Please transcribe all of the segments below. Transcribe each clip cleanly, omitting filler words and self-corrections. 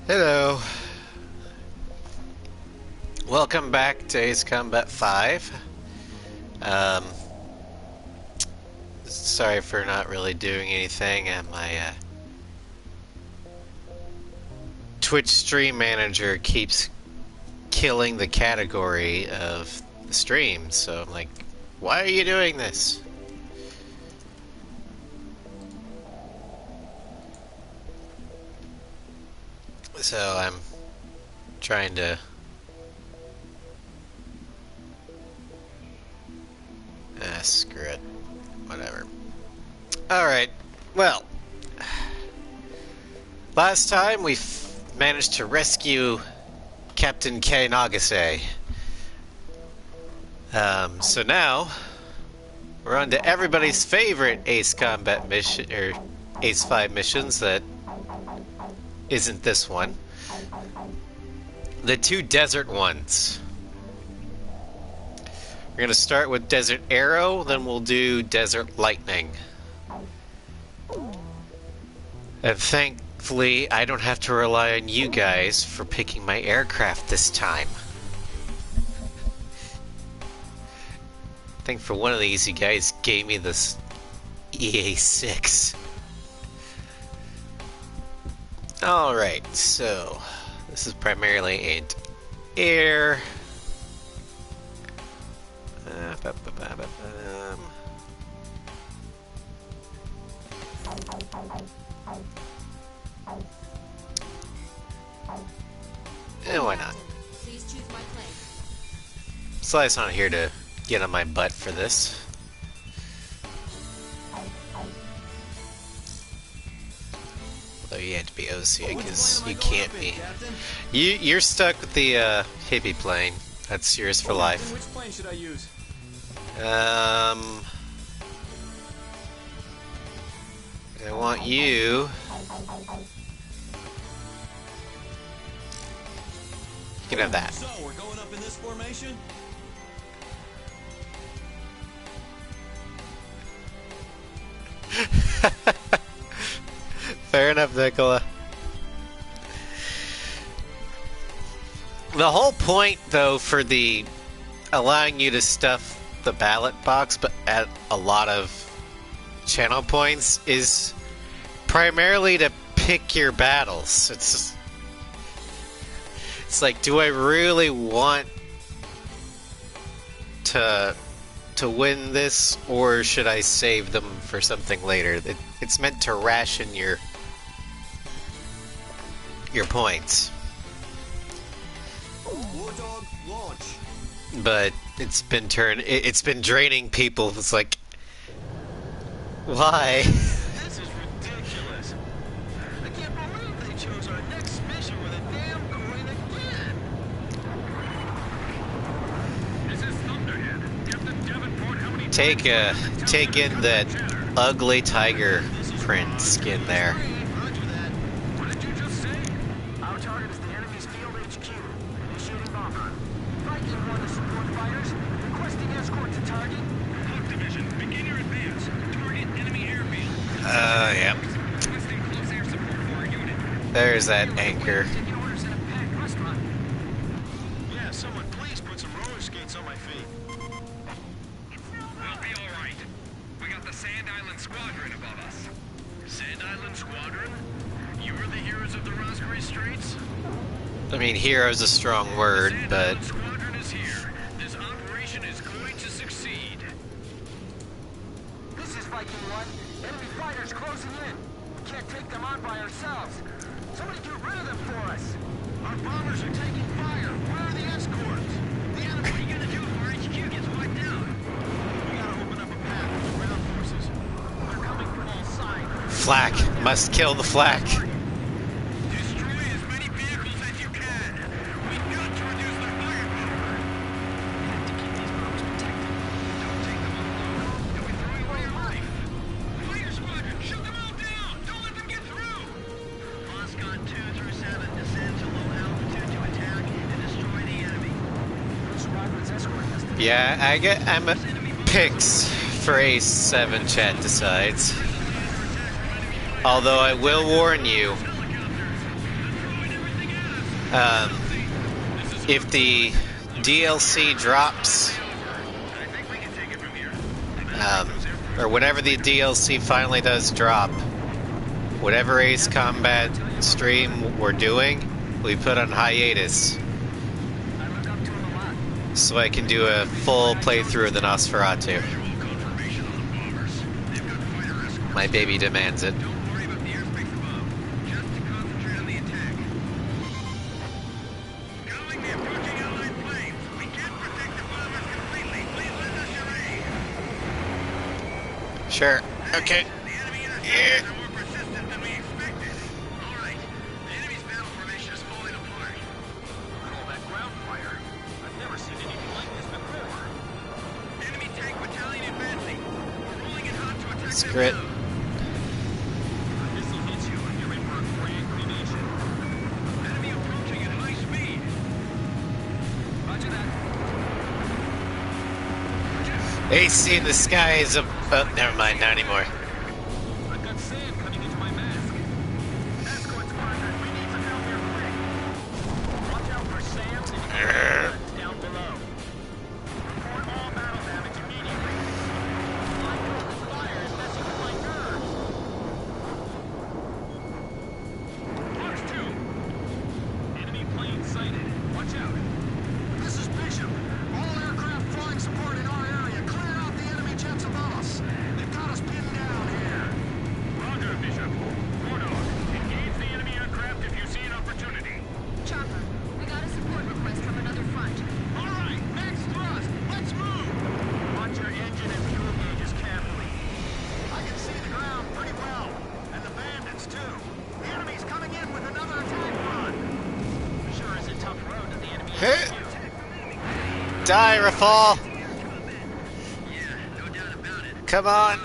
Hello. Welcome back to Ace Combat 5. Sorry for not really doing anything, and my Twitch stream manager keeps killing the category of the stream, so I'm like, why are you doing this? So I'm trying to screw it. Whatever. Alright, well, last time we managed to rescue Captain K. Nagase. So now we're on to everybody's favorite Ace Combat mission, or Ace 5 missions that isn't this one. The two desert ones. We're going to start with Desert Arrow, then we'll do Desert Lightning. And thankfully, I don't have to rely on you guys for picking my aircraft this time. I think for one of these, you guys gave me this EA6. Alright, so this is primarily an air. Why not? Please choose my plane. Sly's not here to get on my butt for this. Although you have to be OC because you can't be. You're stuck with the hippie plane. That's yours for life. Which plane should I use? I want you. You can have that. So we're going up in this formation? Fair enough, Nicola. The whole point, though, for the allowing you to stuff the ballot box but at a lot of channel points is primarily to pick your battles. It's like, do I really want to win this, or should I save them for something later? It's meant to ration your points. War-Dog, launch. But it's been draining people. It's like, why? This is ridiculous. I can't believe they chose our next mission with a damn coin again. This is Thunderhead. Captain Davenport, how many Take in that ugly tiger print skin there. Roger that. What did you just say? Our target is the enemy's field HQ. Initiating bomb run. Viking 1 to support fighters. Requesting escort to target. Hawk Division, begin your advance. Target enemy airfield. Yeah. Requesting close air support for our unit. There's that anchor. Taking orders in a packed restaurant. Yeah, someone please put some roller skates on my feet. We'll be all right. We got the Sand Island Squadron above us. Sand Island Squadron? You are the heroes of the Raspberry Straits? I mean, hero's a strong word, Sand but Island Squadron is here. This operation is going to succeed. This is Viking 1. Enemy fighters closing in. We can't take them on by ourselves. Somebody get rid of them for us. Our bombers are taking fire. Where are the escorts? The enemy. What are you gonna do if our HQ gets wiped out? We gotta open up a path for ground forces. They're coming from all sides. flak. Must kill the flak. Destroy as many vehicles as you can. We've got to reduce their firepower. We have to keep these bombs protected. Don't take them alone. You'll be throwing away your life. Fire squadron, shoot them all down. Don't let them get through. Moscon 2 through 7 descend to low altitude to attack and destroy the enemy. Squadron's escorting us. Yeah, I'm a picks for Ace 7 chat decides. Although I will warn you, If the DLC drops, or whenever the DLC finally does drop, whatever Ace Combat stream we're doing, we put on hiatus. So I can do a full playthrough of the Nosferatu. My baby demands it. Sure. Okay. Yeah. Screw it. AC in the sky is a... Oh, never mind, not anymore. I've got sand coming into my mask. Escort squadron, we need some help here quick. Watch out for SAMs and down below. Report all battle damage immediately. My God, this fire is messing with my nerves. Mark 2. Enemy plane sighted. Watch out. This is Bishop. All aircraft flying support in our area. Clear out the enemy jets above us. They've got us pinned down here. Roger, Bishop. Mordor, engage the enemy aircraft if you see an opportunity. Chopper, we got a support request from another front. All right, max thrust. Let's move. Watch your engine and fuel gauges carefully. I can see the ground pretty well. And the bandits, too. The enemy's coming in with another attack run. Sure is a tough road to the enemy. Hit. Die, Rafal! Yeah, no doubt about it. Come on!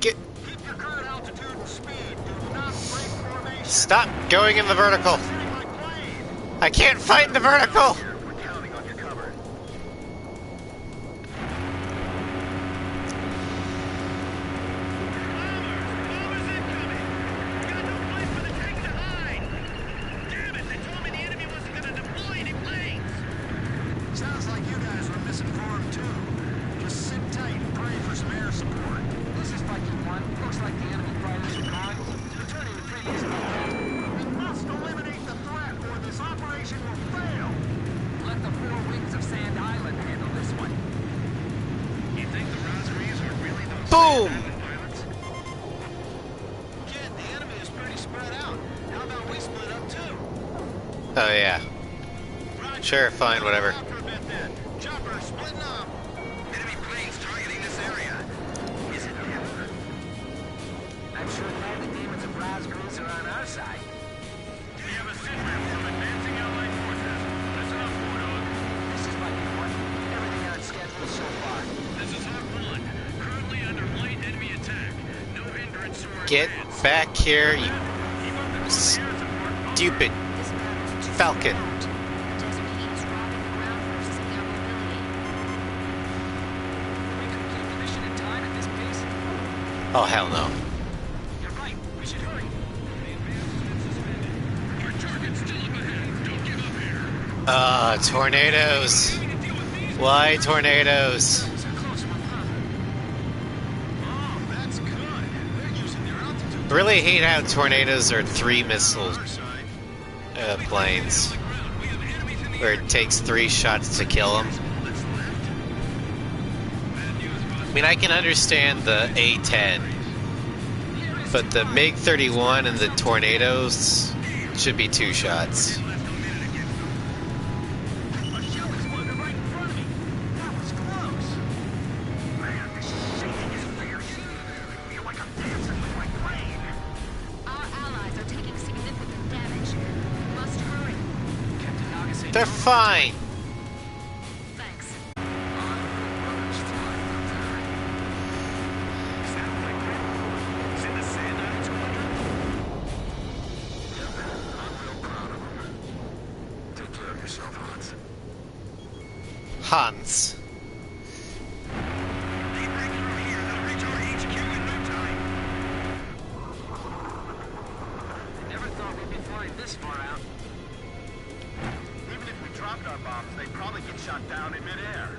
Get... Keep your current altitude and speed. Do not break formation. Stop going in the vertical! Hitting my plane. I can't fight the vertical! We're counting on your cover. Bombers incoming. Got no place for the tanks to hide. Damn it, they told me the enemy wasn't going to deploy any planes. Sounds like you guys were misinformed too. Just sit tight and pray for some air support. This is Viking 1. Looks like the enemy fighters are gone. Returning to previous location. We must eliminate the threat or this operation will fail. Let the 4 wings of Sand Island handle this one. You think the Rosmaries are really those Boom! Sand Island pilots? Kid, the enemy is pretty spread out. How about we split up too? Oh yeah. Roger. Sure, fine, whatever. Out for a bit then. Chopper, splitting up. Enemy planes targeting this area. Is it Denver? I'm sure glad the demons of Rosgreens are on our side. We have a signal from advancing Allied forces. Listen up, Mordor. This is Viking 1. Everything on schedule so far. This is Hawk 1. Currently under light enemy attack. No hindrance to our Get advance. back here, you Keep up the air support. stupid falcon. Desert heat is robbing the ground forces of their mobility. We can complete the mission in time at this pace. Oh, hell no. You're right. We should hurry. Our target's still up ahead. Don't give up here. Tornadoes. Why tornadoes? These are close one, huh? Oh, that's good. They're using their altitude. I really hate how tornadoes are 3 missile Our side. planes, We have enemies in the where it takes 3 shots to kill them. That's left. Bad news, boss. I mean, I can understand the A-10, but the MiG-31 and the tornadoes should be 2 shots. Left a minute against them. A shell exploded right in front of me. That was close. Man, this shaking is fierce. I feel like I'm dancing with my plane. Our allies are taking significant damage. We must hurry. Captain Nagasaki. They're fine. Thanks. Sound like Red It's in the Sand Island Squadron. I'm real proud of them. Take care of yourself, Hans. Hans. They break through here. They'll reach our HQ in no time. Never thought we'd be flying this far out. Even if we dropped our bombs, they'd probably get shot down in midair.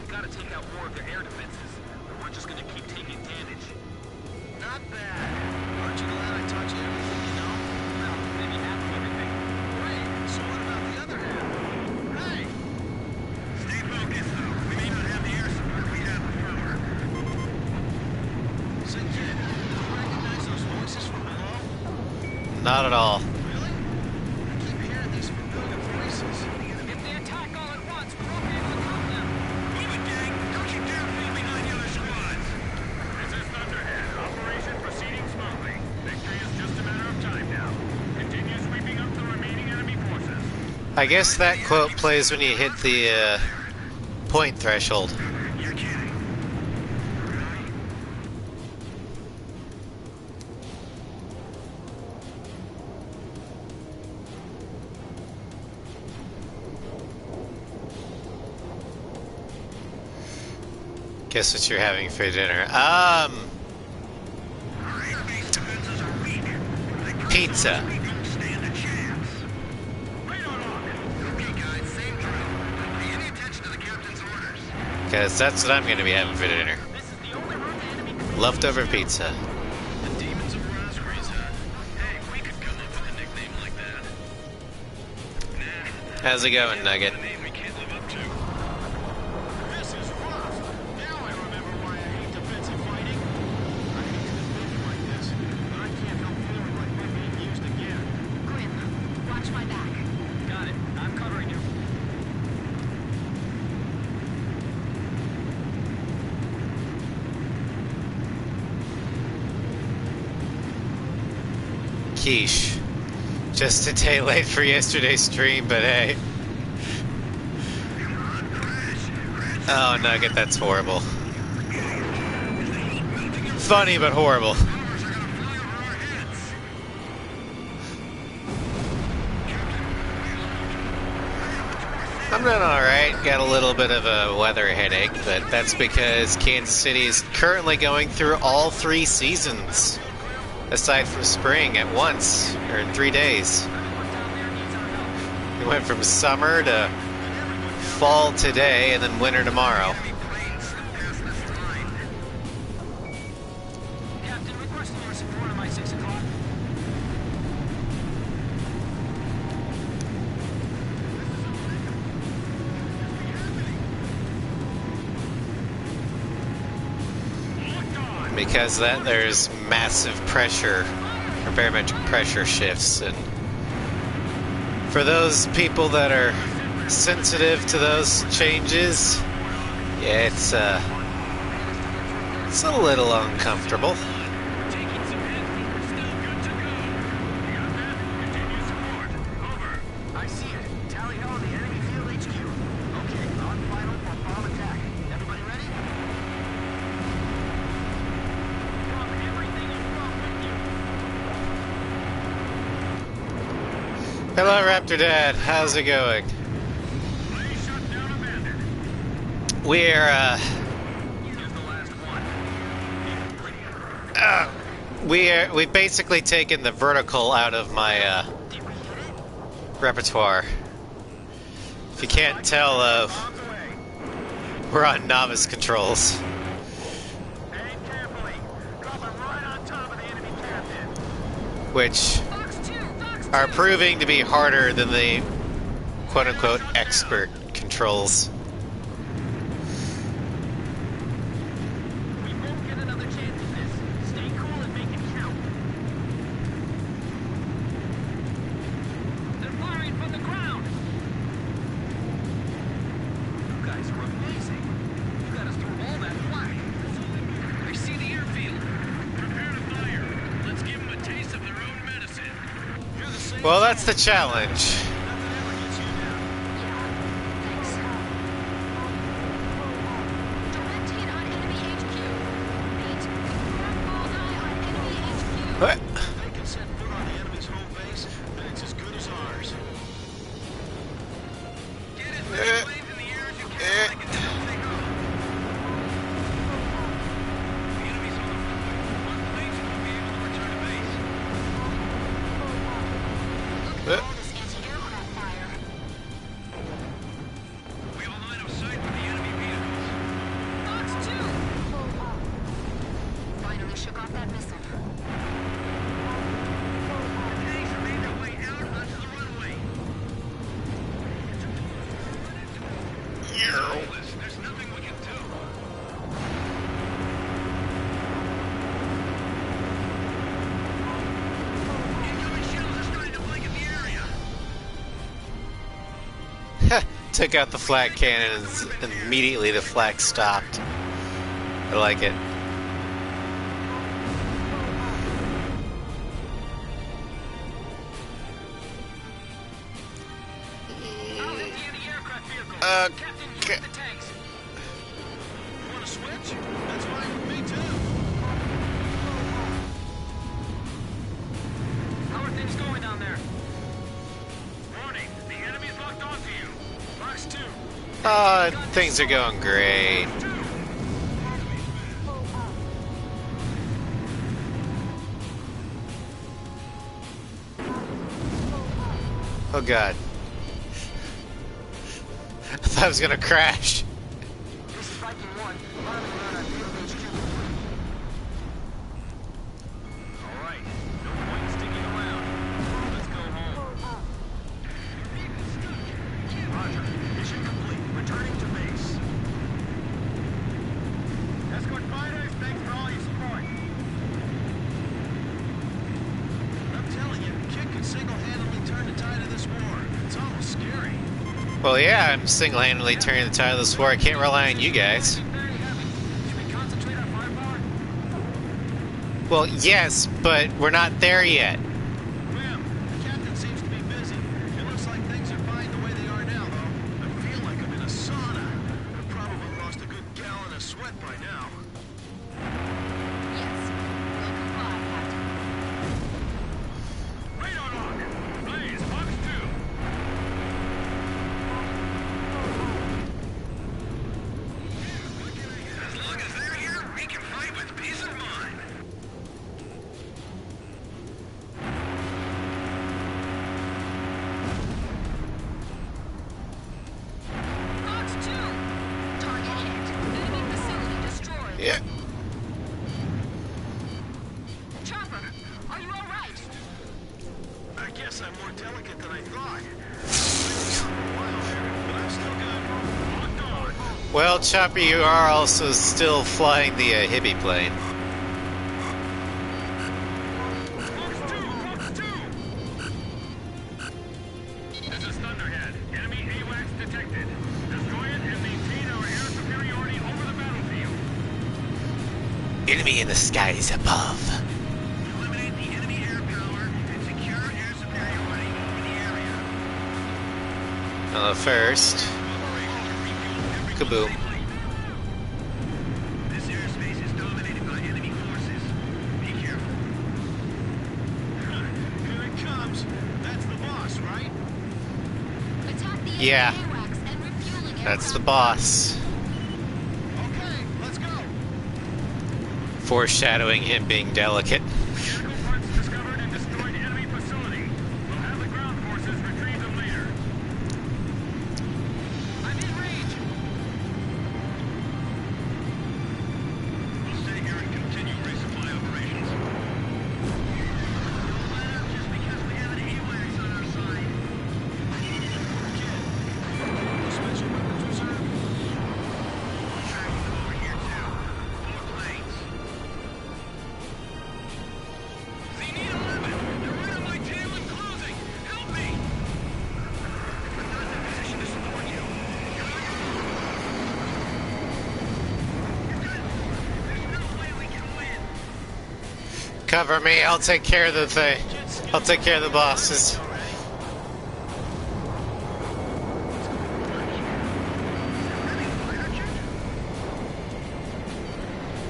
We gotta take out more of their air defenses, or we're just gonna keep taking damage. Not bad. Aren't you glad I taught you everything you know? Well, maybe half of everything. Great. So what about the other half? Hey! Stay focused, though. We may not have the air support we had before. Say, kid, do you recognize those voices from below? Not at all. Really? I keep hearing these familiar voices. If they attack all at once, we won't be able to count them. Move it, gang! Don't you dare fall behind the other squads! This is Thunderhead. Operation proceeding smoothly. Victory is just a matter of time now. Continue sweeping up the remaining enemy forces. I guess that quote plays when you hit the point threshold. You're kidding. Really? Guess what you're having for dinner? Our air-based defenses are weak. They Pizza. we don't stand a chance. Right on off. Okay, guys, same drill. Don't pay any attention to the captain's orders. Because that's what I'm going to be having for dinner. This is the only route the enemy can Leftover pizza. The demons of raspberries, huh? Hey, we could come up with a nickname like that. Nah. How's it going, Nugget? A name we can't live up to. This is rough. Now I remember why I hate defensive fighting. I hate to admit it like this, but I can't help feeling like we're being used again. Grim, watch my back. Got it. I'm covering you. Quiche. Just a day late for yesterday's stream, but hey. Oh, Nugget, that's horrible. Funny, but horrible. Bombers are gonna fly over our heads. I'm doing alright. Got a little bit of a weather headache, but that's because Kansas City is currently going through all 3 seasons. Aside from spring at once, or in 3 days. We went from summer to fall today and then winter tomorrow. Enemy planes slipped past this line. Captain, requesting your support on my 6 o'clock. Because that there's massive pressure, or barometric pressure shifts, and for those people that are sensitive to those changes, yeah, it's a little uncomfortable. Taking some hit. We're still good to go. You got that? Continue support. Over. I see it. Tally ho, the enemy field HQ. Okay, on final for bomb attack. Everybody ready? Drop everything you brought with you. Hello, Raptor Dad. How's it going? Plane shut down abandoned. We're Here's the last one. we've basically taken the vertical out of my repertoire. If you can't tell, Bombs away. we're on novice controls, Aim carefully. Dropping right on top of the enemy captain. which Fox 2, Fox 2. are proving to be harder than the quote-unquote expert controls. We won't get another chance at this. Stay cool and make it count. They're firing from the ground. You guys are amazing. You got us through all that flak. I see the airfield. Prepare to fire. Let's give them a taste of their own medicine. You're the same. Well, that's the challenge. Nothing ever gets you down. Thanks. Direct hit on enemy HQ. Repeat. Direct bullseye on enemy HQ. What? If they can set foot on the enemy's home base, then it's as good as ours. Get as many planes in the air as you can. They can still take off. The enemy's on the move. One planes won't be able to return to base. Look at all this anti-aircraft took out the flak cannons, and immediately the flak stopped. I like it. I'll hit the anti-aircraft vehicle. Captain, you Okay. hit the tanks. You want to switch? That's fine with me, too. How are things going down there? Warning, the enemy's locked onto you. Fox 2. Things are going great. Oh god. I thought I was gonna crash. This is Viking 1. Firing around on field HQ. All right, no point sticking around. Let's go home. Roger, mission complete. Returning to base. Escort fighters, thanks for all your support. I'm telling you, Kit could single-handedly turn the tide of this war. It's almost scary. Well, yeah, I'm single-handedly turning the tide of this war. I can't rely on you guys. Very heavy. Should we concentrate on firepower? Well, yes, but we're not there yet. Ma'am, the captain seems to be busy. It looks like things are fine the way they are now, though. I feel like I'm in a sauna. I've probably lost a good gallon of sweat by now. Yes. We'll comply, Captain. Radar lock! Blaze, Fox 2. As long as they're here, we can fight with peace of mind. Fox 2! Target hit. Enemy facility destroyed. Yeah. Chopper, are you alright? I guess I'm more delicate than I thought. For a while there, but I'm still good. Locked on. Well, Chopper, you are also still flying the Hibby plane. Fox 2! Fox 2! This is Thunderhead. Enemy AWACS detected. Destroy it and maintain our air superiority over the battlefield. Enemy in the skies above. Eliminate the enemy air power and secure air superiority over the area. First, kaboom. This airspace is dominated by enemy forces. Be careful. Here it comes. That's the boss, right? Attack the Yeah. AWACS and refueling That's the aircraft. boss. Okay, let's go. Foreshadowing him being delicate. Mechanical parts discovered and destroyed enemy facility. We'll have the ground forces retrieve them later. I'm in range. We'll stay here and continue resupply operations. Don't let up just because we have an AWACS on our side. Kid, special weapons reserve? Tracking them over here too. 4 planes. Z-11! They're right on my tail and closing! Help me! I'm not in a position to support you. You're on your own. There's no way we can win. Cover me, I'll take care of the thing. I'll take care of the bosses.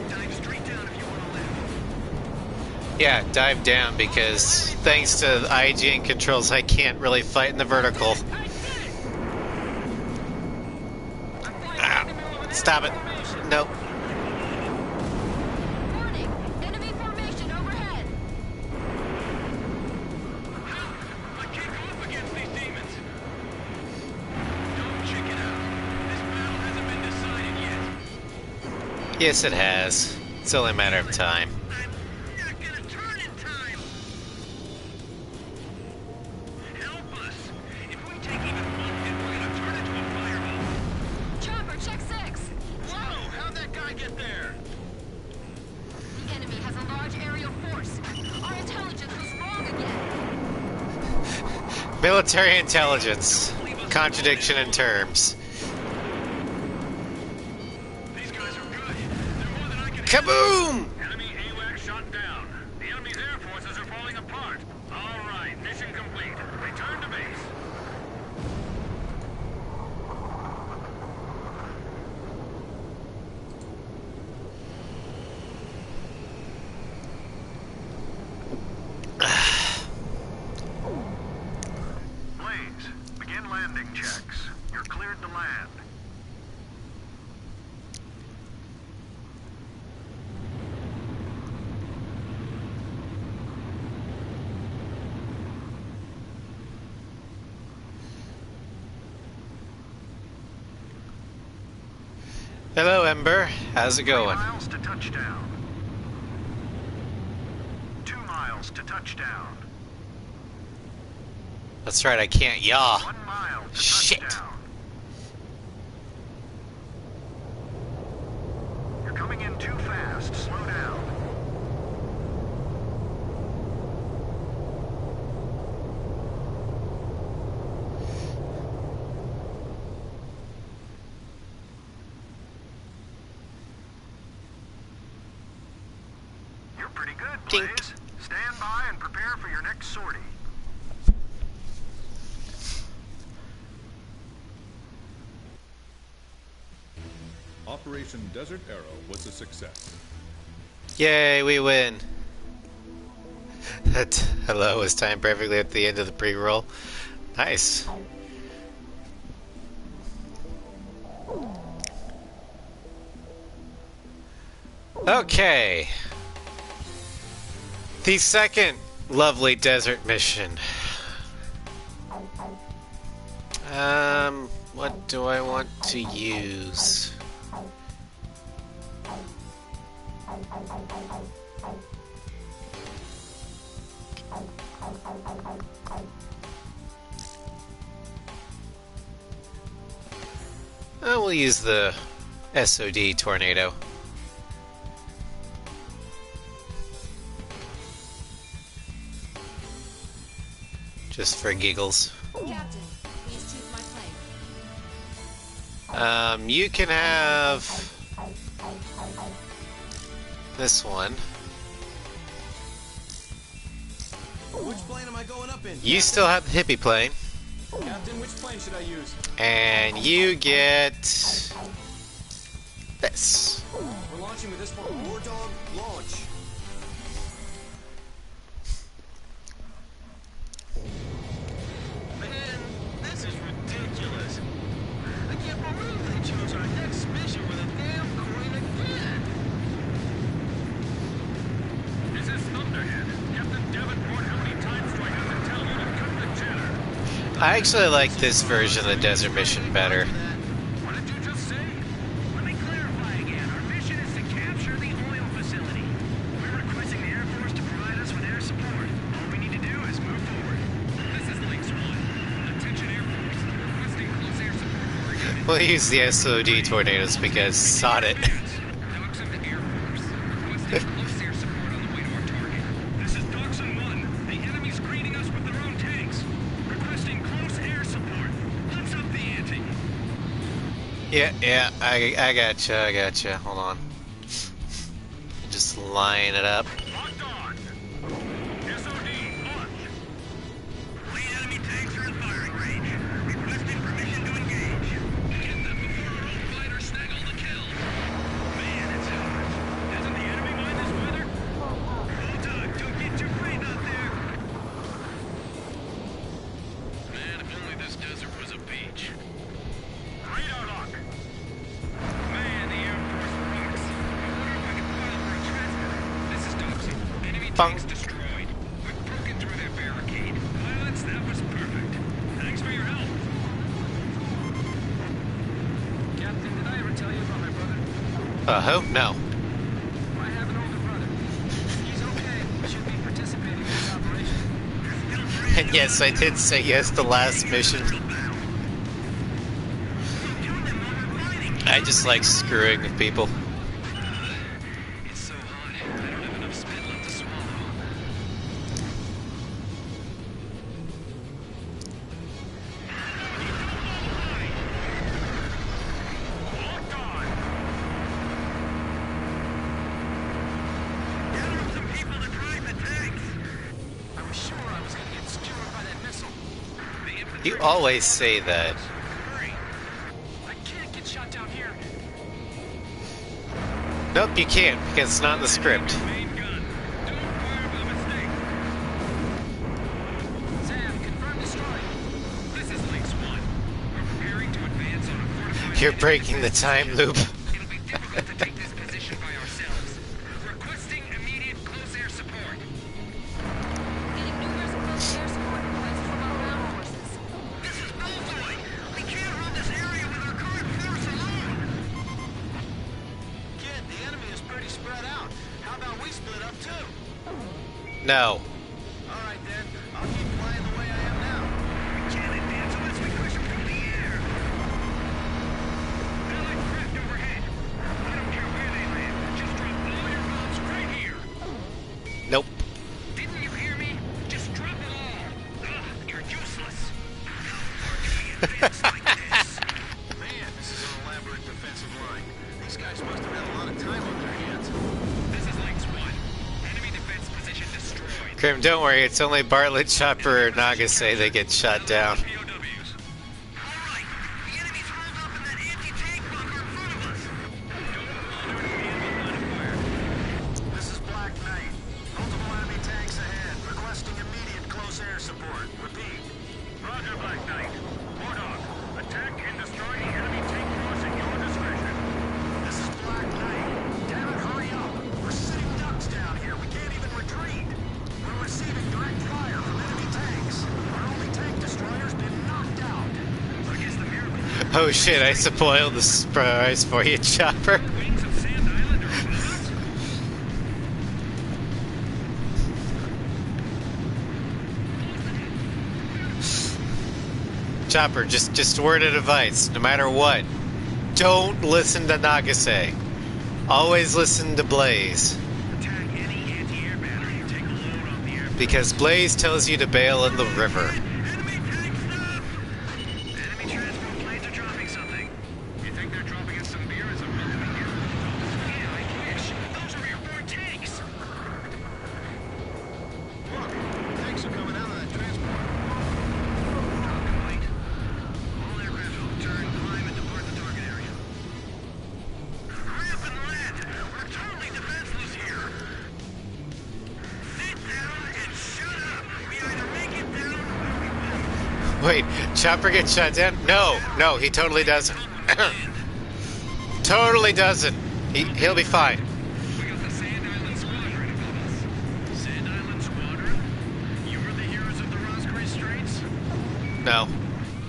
Dive straight down if you want to live. Yeah, dive down because thanks to the IGN Controls, I can't really fight in the vertical. I did it! I'm flying Ah, right in the middle of an stop it. enemy formation. Nope. Warning! Enemy formation overhead! Help! I can't go up against these demons. Don't chicken out. This battle hasn't been decided yet. Yes, it has. It's only a matter of time. I'm not gonna turn in time. Help us. If we take even one hit, we're gonna turn into a fireball. Chopper, check 6! Whoa! How'd that guy get there? The enemy has a large aerial force. Our intelligence was wrong again. Military intelligence. Leave us contradiction in terms. These guys are good. They're more than I can handle. Kaboom! Enemy AWAC shot down. The enemy's air forces are falling apart. All right, mission complete. Return to base. Blaze, begin landing checks. You're cleared to land. Hello, Ember. How's it 3 going? miles to touchdown. 2 miles to touchdown. That's right, I can't yaw. 1 mile to Shit. touchdown. You're coming in too fast. Slow down. You're pretty good, Blaze. Dink. Stand by and prepare for your next sortie. Operation Desert Arrow was a success. Yay, we win. That hello was timed perfectly at the end of the pre-roll. Nice. Okay. The second lovely desert mission. What do I want to use? We'll use the SOD tornado. Just for giggles. Captain, please choose my plane. You can have this one. Which plane am I going up in? You still have the hippie plane. Captain, which plane should I use? And you get this. We're launching with this one. War Dog, launch. Man, this is ridiculous. I can't believe they chose our next mission with a damn coin again. This is Thunderhead. Captain Davenport, how many times do I have to tell you to cut the chatter? I actually like this version of the desert mission better. What did you just say? Let me clarify again. Our mission is to capture the oil facility. We're requesting the Air Force to provide us with air support. All we need to do is move forward. This is Lynx 1. Attention Air Force. Requesting close air support for our unit. We'll use the SOD tornadoes because sod it. Dachshund Air Force. Requesting close air support on the way to our target. This is Dachshund 1. The enemy's greeting us with their own tanks. Requesting close air support. Let's up the ante. Yeah, I gotcha. Hold on. Just line it up. Locked on. SOD, launch. Lead enemy tanks are in firing range. Requesting permission to engage. Get them before our own fighters snag all the kills. Man, it's hot. Doesn't the enemy mind this weather? Hold on, don't get too brave out there. Man, if only this desert was a beach. Radar lock. Man, the Air Force rocks. I wonder if I can file for a transfer. This is Dachshund. Enemy Bunk. tanks destroyed. We've broken through their barricade. Pilots, that was perfect. Thanks for your help. Captain, did I ever tell you about my brother? Who? No. I have an older brother. He's okay. Should be participating in this operation. And yes, I did say yes to last mission. I just like screwing with people. It's so hot. I don't have enough spit left to swallow. You always say that. Hurry. I can't get shot down here. Nope, you can't, because it's not in the script. Main gun. Don't fire by mistake. Sam, confirm destroy. This is Lynx 1. We're preparing to advance on a fortified... You're breaking the time loop. It'll be difficult to take this position by ourselves. Requesting immediate close air support. Getting numerous close air support requests from our ground forces. This is Bullseye. We can't hold this area with our current force alone. Kid, the enemy is pretty spread out. How about we split up too? No. All right then. I'll keep flying the way I am now. We can't advance unless we crush them from the air. Allied craft overhead. I don't care where they land. Just drop all your bombs right here. Nope. Didn't you hear me? Just drop it all. Ugh, you're useless. How far can we advance like this? Man, this is an elaborate defensive line. These guys must have had a lot of time on their hands. This is Lynx 1. Enemy defense position destroyed. Grim, don't worry, it's only Bartlett, Chopper, or Nagase that get shot down. POWs. All right. The enemy's rolled up in that anti-tank bunker in front of us. Don't alert the enemy line of fire. This is Black Knight. Multiple enemy tanks ahead. Requesting immediate close air support. Repeat. Roger, Black Knight. Warthog, attack and destroy the enemy tank force at your discretion. This is Black Knight. Damn it, hurry up. We're sitting ducks down here. We can't even retreat. We're receiving direct fire from enemy tanks. Our only tank destroyer's been knocked out. I guess the miracle Oh shit, I spoiled the surprise for you, Chopper. wings of Sand Island are above us. Chopper, just a word of advice, no matter what. Don't listen to Nagase. Always listen to Blaze. Attack any anti-air battery and take a load off the airfield. Because Blaze tells you to bail in the river. Enemy tank stop! Enemy transport planes are dropping something. You think they're dropping us some beer as a welcoming gift? Yeah, I wish. Those are airborne tanks. Look, tanks are coming out of that transport. Drop complete. All aircraft will turn, climb, and depart the target area. Hurry up and land! We're totally defenseless here. Sit down and shut up! We either make it down or we won't. Wait, Chopper gets shot down? No, he totally doesn't. Totally doesn't. He'll be fine. We got the Sand Island Squadron above us. Sand Island Squadron? You were the heroes of the Roscrea Straits? No.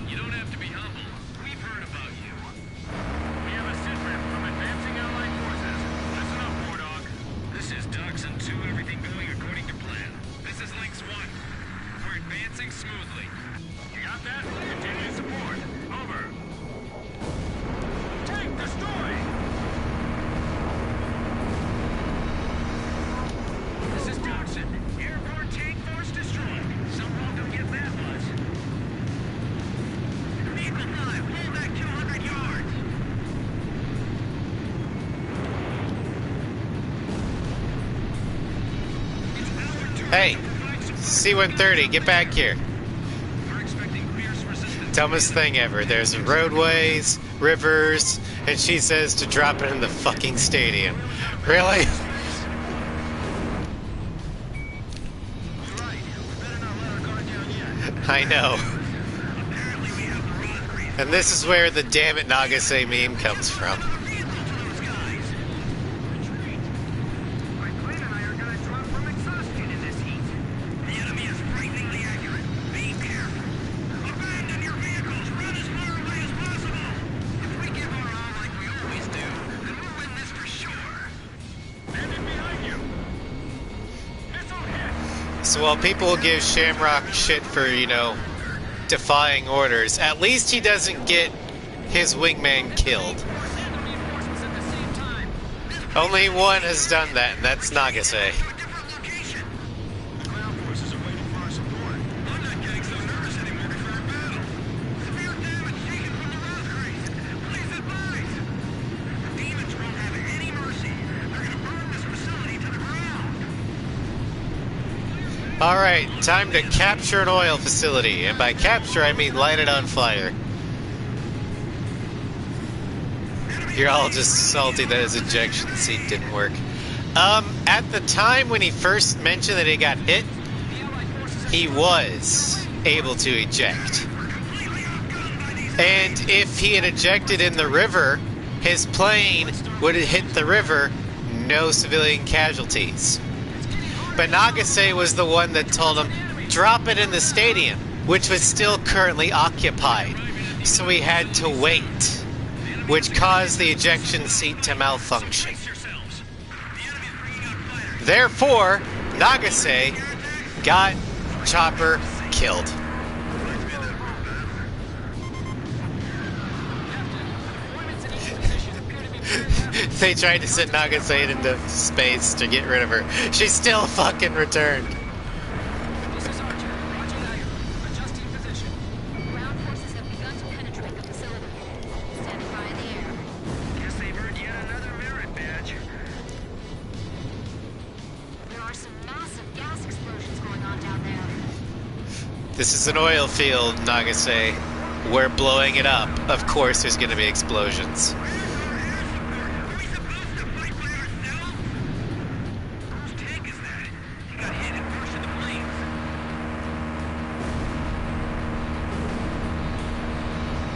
You don't have to be humble. We've heard about you. We have a sitrep from advancing Allied forces. Listen up, Warthog. This is Dachshund 2, everything going according to plan. This is Lynx 1. We're advancing smoothly. You got that? Continue support. Over. Tank destroyed! This is Dachshund. Airborne tank force destroyed. Someone don't get that much. Vehicle 5, pull back 200 yards. It's our turn Hey, to provide support. C-130, get back here. We're expecting fierce resistance. Dumbest thing ever. There's roadways, rivers, and she says to drop it in the fucking stadium. Really? You're right. We better not let our guard down yet. I know. Apparently we have the Roscrea. And this is where the damn it Nagase meme comes from. Another vehicle to those guys. Retreat. My plane and I are gonna drop from exhaustion in this heat. The enemy is frighteningly accurate. Be careful. Abandon your vehicles. Run as far away as possible. If we give our all like we always do, then we'll win this for sure. Bandit behind you. Missile hit. So while people give Shamrock shit for, defying orders, at least he doesn't get his wingman killed. Force and reinforcements at the same time. Only one has done that, and that's Nagase. To a different location. The ground forces are waiting for our support. I'm not getting so nervous anymore before a battle. Severe damage taken from the Roscreas. Please advise. The demons won't have any mercy. They're gonna burn this facility to the ground. Alright, time to capture an oil facility. And by capture, I mean light it on fire. You're all just salty that his ejection seat didn't work. At the time when he first mentioned that he got hit, he was able to eject. And if he had ejected in the river, his plane would have hit the river, no civilian casualties. But Nagase was the one that told him, drop it in the stadium, which was still currently occupied. So he had to wait, which caused the ejection seat to malfunction. Therefore, Nagase got Chopper killed. They tried to send Nagase into space to get rid of her. She still fucking returned. This is Archer. Roger that. Adjusting position. Ground forces have begun to penetrate the facility. Standing by in the air. Guess they've earned yet another merit badge. There are some massive gas explosions going on down there. This is an oil field, Nagase. We're blowing it up. Of course there's gonna be explosions. Are we supposed to fight by ourselves? Whose tank is that? He got hit and crushed in the flames.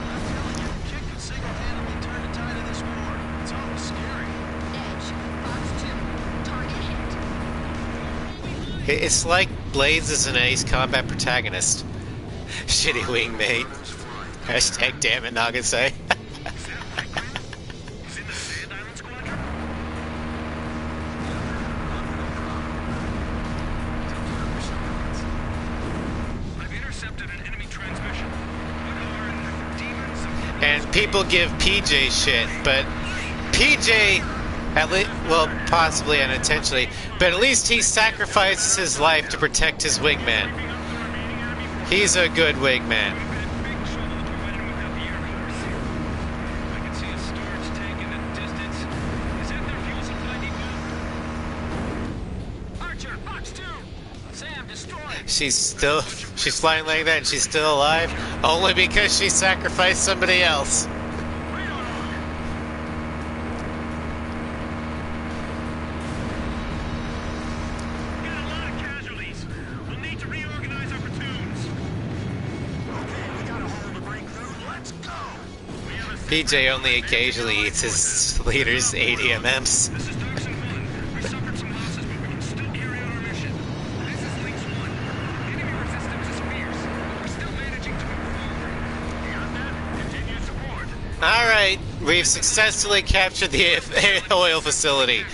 I'm telling you, Kick could single-handedly turn the tide of this war. It's almost scary. Edge. Box 2. Target hit. It's like Blaze is an Ace Combat protagonist. Shitty wingmate. Hashtag damn it, Nagase. Is that Blackman? He's in the Sand Island Squadron? I've intercepted an enemy transmission. What are demons of And people give PJ shit, but PJ, at least, well, possibly unintentionally, but at least he sacrifices his life to protect his wingman. He's a good wingman. big trouble if we went in without the Air Force? I can see a storage tank in the distance. Is that their fuel supply depot? Archer, box 2. Sam, destroyed. She's flying like that and she's still alive, only because she sacrificed somebody else. Got a lot of casualties. We'll need to reorganize our platoons. Okay, we got a hole to break through. Let's go. We have a PJ only occasionally eats his leader's ADMMs. This is Dawson 1. We suffered some losses, but we can still carry out our mission. This is Lynx 1. Enemy resistance is fierce, but we're still managing to move forward. Beyond that, continue support. Alright, we've successfully captured the oil facility.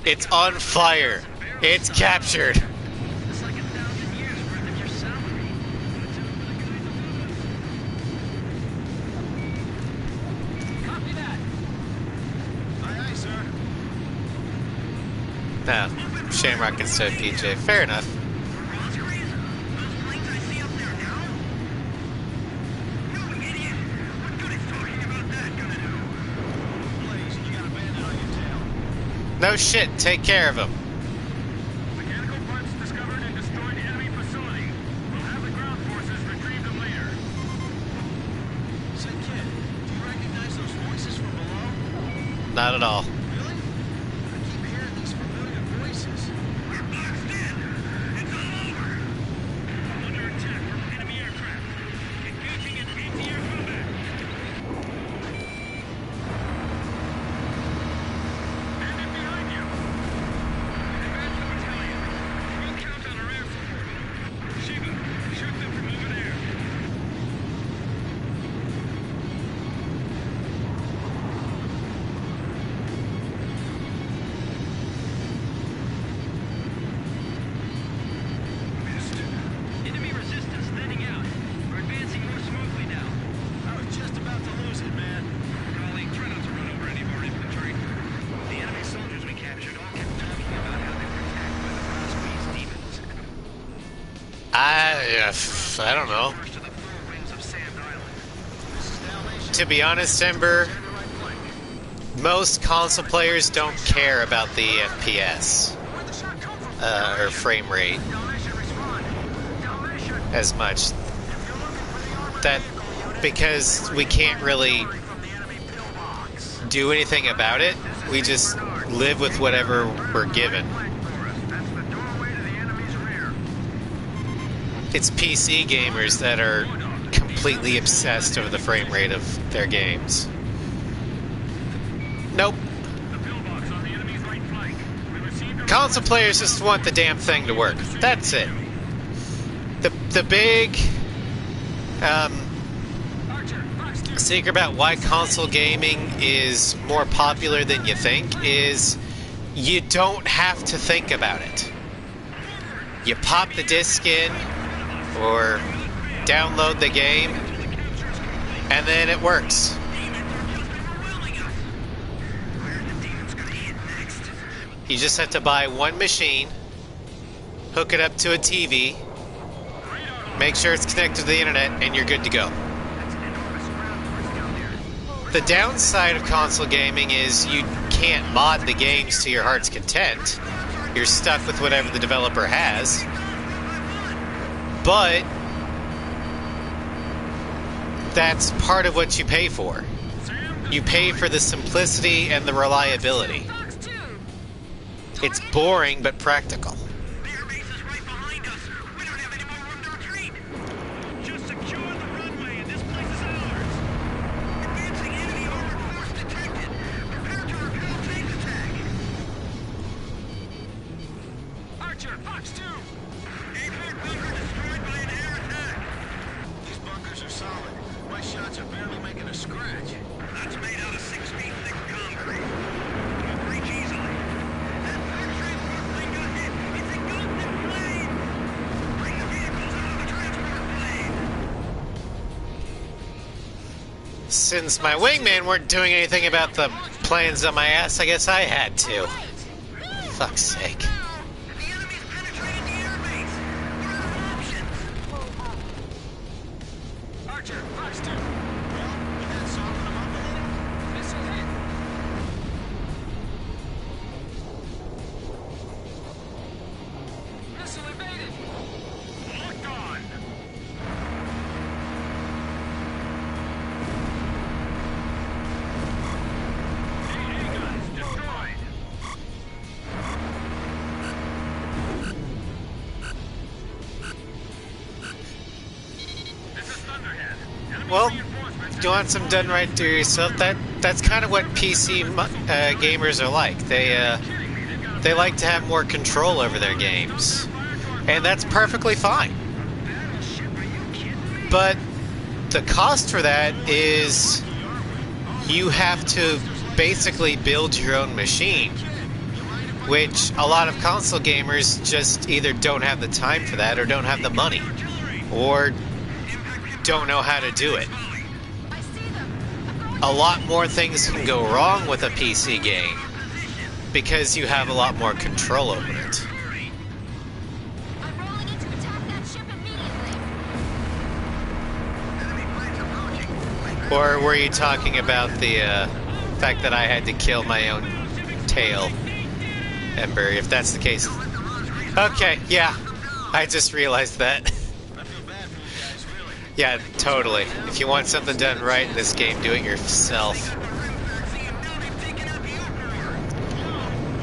It's on fire. It's captured. It's like 1,000 years worth of your salary. Copy that. Aye, aye, sir. No, Shamrock instead of PJ. Fair enough. Roscoe's? Those planes I see up there now? You idiot! What good is talking about that gonna do? Blaze, you got a bandit on your tail. No shit, take care of him. Mechanical parts discovered and destroyed enemy facility. We'll have the ground forces retrieve them later. Say, kid, do you recognize those voices from below? Not at all. Really? I keep hearing these familiar voices. We're boxed in! It's all over! I'm under attack from enemy aircraft. Engaging in anti-air combat. Bandit behind you! Advance the battalion. We'll count on our air support. Shiva, shoot them from over there. Missed. Enemy resistance thinning out. We're advancing more smoothly now. I was just about to lose it, man. Raleigh, try not to run over any of our infantry. The enemy soldiers we captured all kept talking about how they were attacked by the Roscoe's demons. I don't know. First to the four wings of Sand Island. This is Dalmatian. To be honest, Ember, Stand the right flank. most console players don't care about the FPS. Where'd the shot come from, or frame rate as much. That because we can't really do anything about it. We just live with whatever we're given. It's PC gamers that are completely obsessed over the frame rate of their games. Nope. Console players just want the damn thing to work. That's it. The big secret about why console gaming is more popular than you think is you don't have to think about it. You pop the disc in or download the game and then it works. You just have to buy one machine, hook it up to a TV, make sure it's connected to the internet, and you're good to go. The downside of console gaming is you can't mod the games to your heart's content. You're stuck with whatever the developer has. But that's part of what you pay for. You pay for the simplicity and the reliability. It's boring but practical. The air base is right behind us. We don't have any more room to retreat. Just secure the runway and this place is ours. Advancing enemy armored force detected. Prepare to repel tank attack. Archer, Fox 2! Airport bunker destroyed by an air attack. These bunkers are solid. My shots are barely making a scratch. That's made out of 6 feet thick concrete. Can't breach easily. That third transport plane got hit. It's engulfed in flame. Bring the vehicles out of the transport plane. Since my wingman weren't doing anything about the planes on my ass, I guess I had to. Fuck's sake. The enemy's penetrated the air base. We're out of options. Archer, Fox 2! That's soften them up a little. Missile hit! Missile evaded! Locked on. AA guns destroyed. This is Thunderhead. Enemy Well, reinforcements do you want some done right to yourself? That's kind of what PC gamers are like. They like to have more control over their games, and that's perfectly fine. But the cost for that is you have to basically build your own machine, which a lot of console gamers just either don't have the time for that, or don't have the money, or don't know how to do it. I see them. A lot more things can go wrong with a PC game because you have a lot more control over it. I'm rolling in to attack that ship immediately. Or were you talking about the fact that I had to kill my own tail, Ember? If that's the case. Okay, yeah. I just realized that. I feel bad for you guys, really. Yeah, totally. If you want something done right in this game, do it yourself. The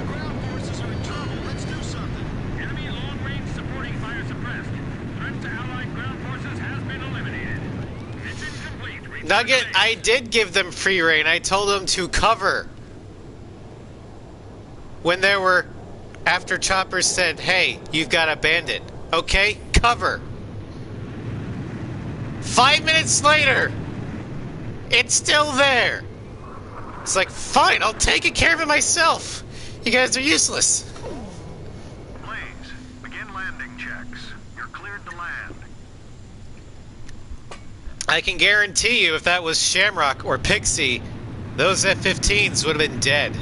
ground forces are in trouble. Let's do something. Enemy long-range supporting fire suppressed. Threat to Allied ground forces has been eliminated. Mission complete. Return Nugget, to base. I did give them free reign. I told them to cover. When there were... After choppers said, hey, you've got a bandit. Okay, cover. 5 minutes later, it's still there. It's like, fine, I'll take care of it myself. You guys are useless. Planes, begin landing checks. You're cleared to land. I can guarantee you if that was Shamrock or Pixie, those F-15s would have been dead.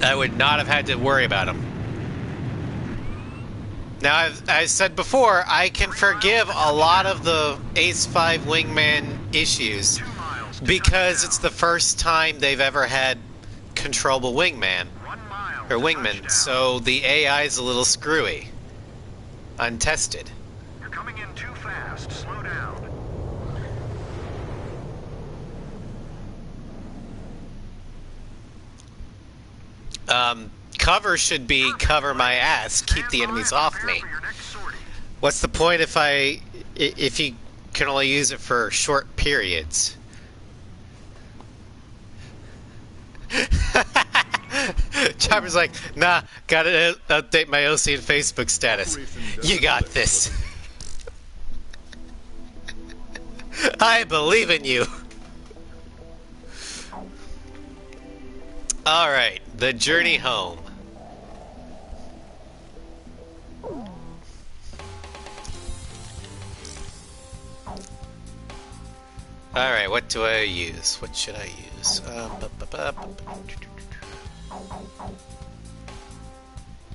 I would not have had to worry about them. Now, I said before, I can forgive a lot of the Ace 5 wingman issues because it's the first time they've ever had controllable wingman. 1 mile or wingman, so the AI is a little screwy. Untested. You're coming in too fast. Slow down. Cover should be cover my ass, keep the enemies off me. For your next sortie. What's the point if you can only use it for short periods? Chopper's like, nah, gotta update my OC and Facebook status. You got this. I believe in you. Alright, the journey home. Alright, what do I use? What should I use?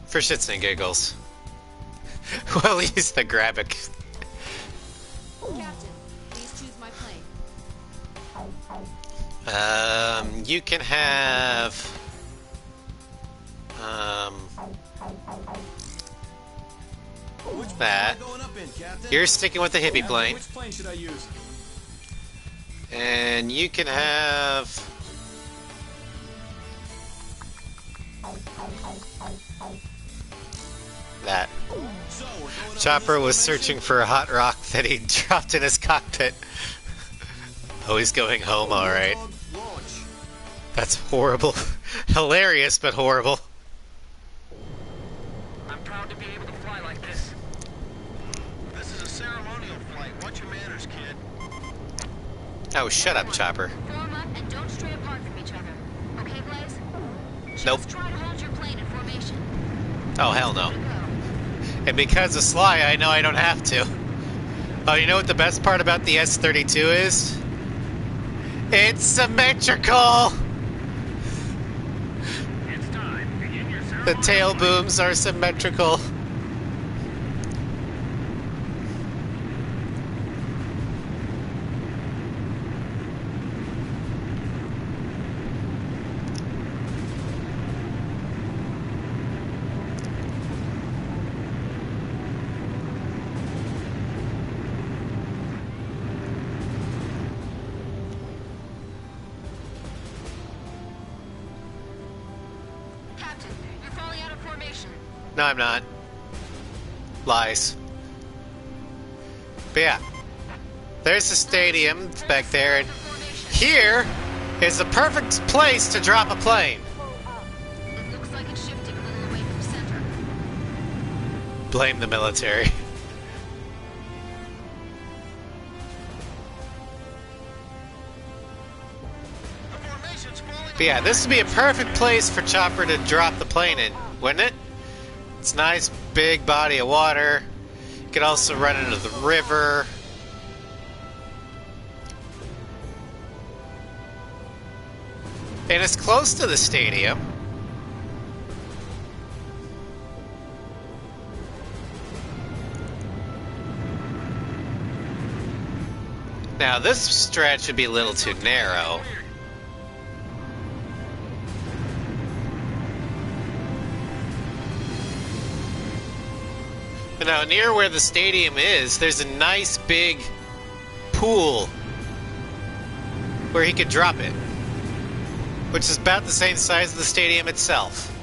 For shits and giggles. We'll use the Grabic. Captain, please choose my plane. You can have... that. You're sticking with the hippie plane. Which plane should I use? And you can have... that. Chopper was searching for a hot rock that he dropped in his cockpit. Oh, he's going home, alright. That's horrible. Hilarious, but horrible. I'm proud to be able to fly like this. This is a ceremonial flight. Watch your manners, kid. Oh, shut up, Chopper. Form up and don't stray apart from each other. Okay, Blaze? Nope. Just try to hold your plane in formation. Oh, hell no. Go. And because of Sly, I know I don't have to. Oh, you know what the best part about the S-32 is? It's symmetrical! It's time. Begin your The ceremony. tail booms are symmetrical. Captain, you're falling out of formation. No, I'm not. Lies. But yeah. There's the stadium back there, and here is the perfect place to drop a plane. It looks like it's shifting a little away from center. Blame the military. The formation's falling. But yeah, this would be a perfect place for Chopper to drop the plane in, wouldn't it? It's a nice big body of water. You could also run into the river. And it's close to the stadium. Now this stretch would be a little too narrow. But now near where the stadium is, there's a nice big pool where he could drop it, which is about the same size as the stadium itself.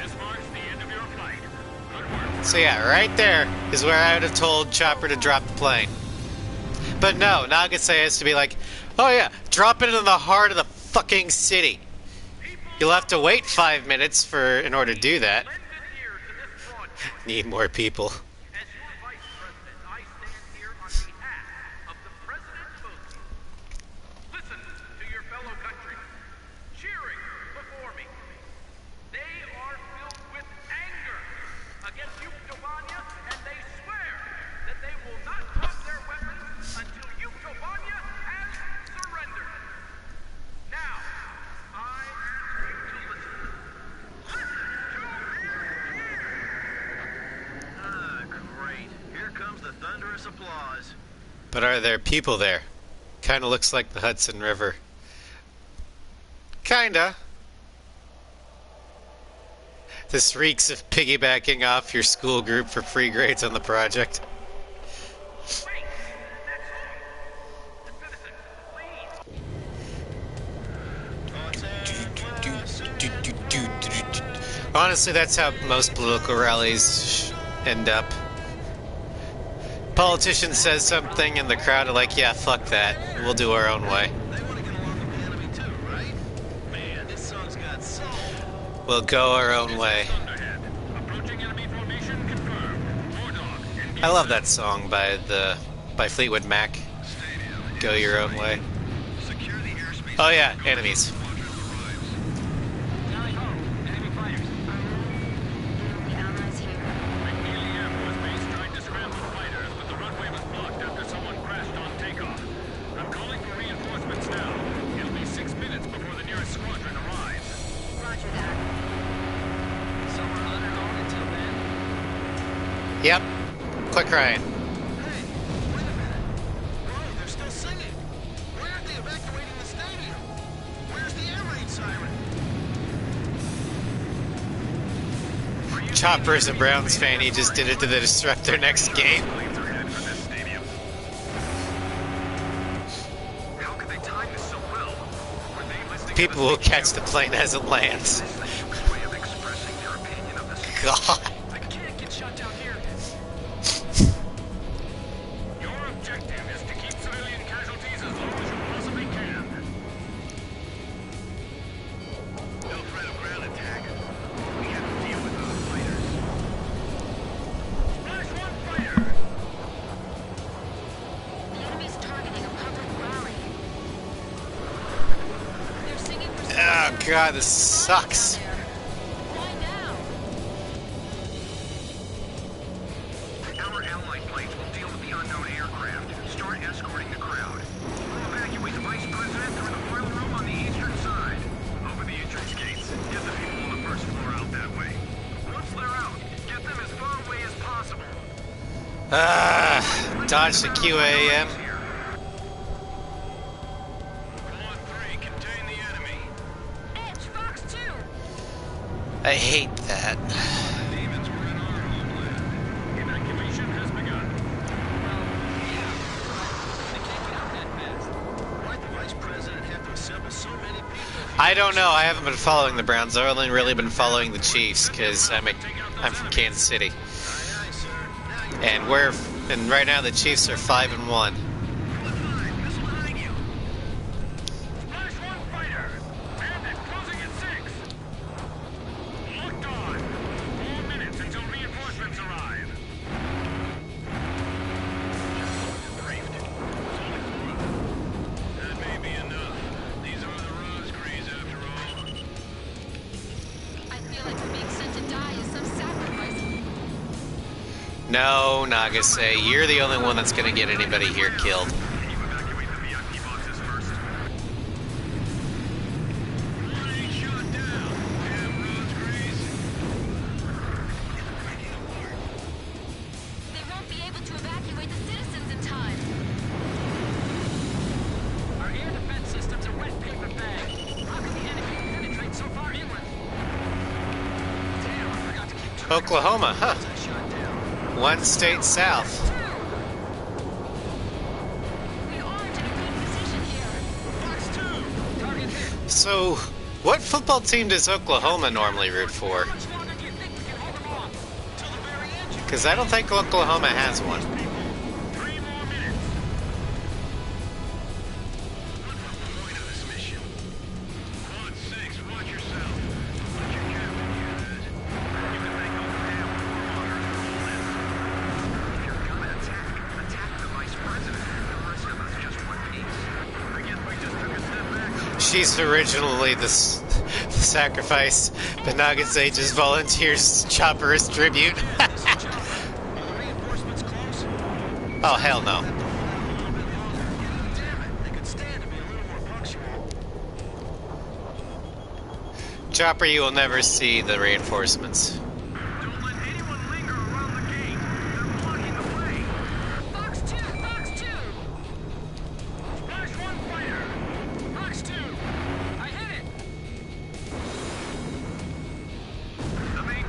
This marks the end of your flight. Good work. So yeah, right there is where I would have told Chopper to drop the plane. But no, Nagase has to be like, oh yeah, drop it in the heart of the fucking city. You'll have to wait 5 minutes in order to do that. Lend an ear to this broadcast. Need more people. As your vice president, I stand here on behalf of the president's vote. Listen to your fellow countrymen cheering before me. They are filled with anger against Yuktobanya, and they swear that they will not drop their weapons until Yuktobanya has surrendered. Now, I ask you to listen. Ah, great. Here comes the thunderous applause. But are there people there? Kinda looks like the Hudson River. Kinda. This reeks of piggybacking off your school group for free grades on the project. Wait! That song! The citizen, please! Honestly, that's how most political rallies end up. Politician says something and the crowd are like, yeah, fuck that. We'll do our own way. They want to get along with the enemy too, right? Man, this song's got soul. We'll go our own way. Thunderhead. Approaching enemy formation confirmed. Bulldog, engage. I love that song by Fleetwood Mac. Go your own way. Secure the airspace. Oh yeah, enemies. Squadron arrives. Tally ho, enemy fighters. The Allies here. McNeely Air Force Base tried to scramble fighters, but the runway was blocked after someone crashed on takeoff. I'm calling for reinforcements now. It'll be 6 minutes before the nearest squadron arrives. Roger that. So we're on our own until then. Yep. Quit crying. Hey, wait a minute. Bro, they're still singing. Why aren't they evacuating the stadium? Where's the air raid siren? Chopper's a Browns fan. He just did it to disrupt their next game. Planes are headed for this stadium. How could they time this so well? Were they listening to People will catch the plane as it lands. This is the quickest way of expressing their opinion of this. God. I can't get shot down here. Your objective is to keep civilian casualties as low as you possibly can. No threat of ground attack. We have to deal with those fighters. Splash one fighter! The enemy's targeting a public rally. They're singing for Oh God, this sucks. Why now? Our allied planes will deal with the unknown aircraft. Start escorting the crowd. We'll evacuate the vice president through the boiler room on the eastern side. Open the entrance gates. Get the people on the first floor out that way. Once they're out, get them as far away as possible. Dodge the QAM. Claw 3, contain the enemy. Edge, Fox 2! I hate that. Demons were in our homeland. Evacuation has begun. They can't get out that fast. Why'd the vice president have to assemble so many people? I don't know. I haven't been following the Browns. I've only really been following the Chiefs because I'm from Kansas City, Aye, aye, sir. Now you and right now the Chiefs are 5-1. missile behind you. Splash one fighter. Bandit closing at 6. Locked on. 4 minutes until reinforcements arrive. Briefed. That may be enough. These are the Rosegrees after all. I feel like we're being sent to die as some sacrifice. No, Nagase, you're the only one that's gonna get anybody here killed. Can you evacuate the VIP boxes first? One ain't shot down. Damn Rosegrees. They won't be able to evacuate the citizens in time. Our air defense system's a wet paper bag. How can the enemy penetrate so far inland? Damn, I forgot to keep Oklahoma, huh? that shot down. One state south. We aren't in a good position here. Fox 2! Target hit. So, what football team does Oklahoma normally root for? How much longer do you think we can hold them off? Till the very end, you Because I don't think Oklahoma has one. 3 more minutes. What's the point of this mission? Quad 6, watch yourself. Let your captain hear that. You can make those damn warmongers for all this. If you're gonna attack the vice president. The rest of us just one piece. I guess we just took a step back. She's originally the sacrifice, but Nagase just volunteers Chopper as tribute. Are the reinforcements close? Oh, hell no. A little bit longer. Damn it, they could stand to be a little more punctual. Chopper, you will never see the reinforcements. Don't let anyone linger around the gate. They're blocking the way. Fox 2! Fox 2! Splash one fighter. Fox 2! I hit it! The main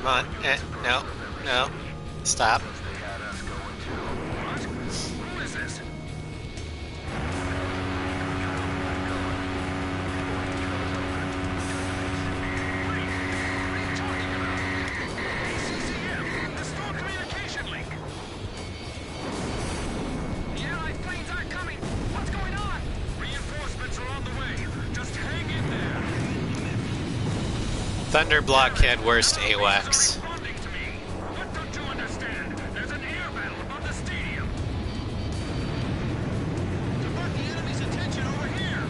Come on. No. No. Stop. Who is this? CCM, the store communication link. The Allied planes aren't coming. What's going on? Reinforcements are on the way. Just hang in there. Thunder Blockhead worst AWACS. Responding to me. What don't you understand? There's an air battle above the stadium. Divert the enemy's attention over here.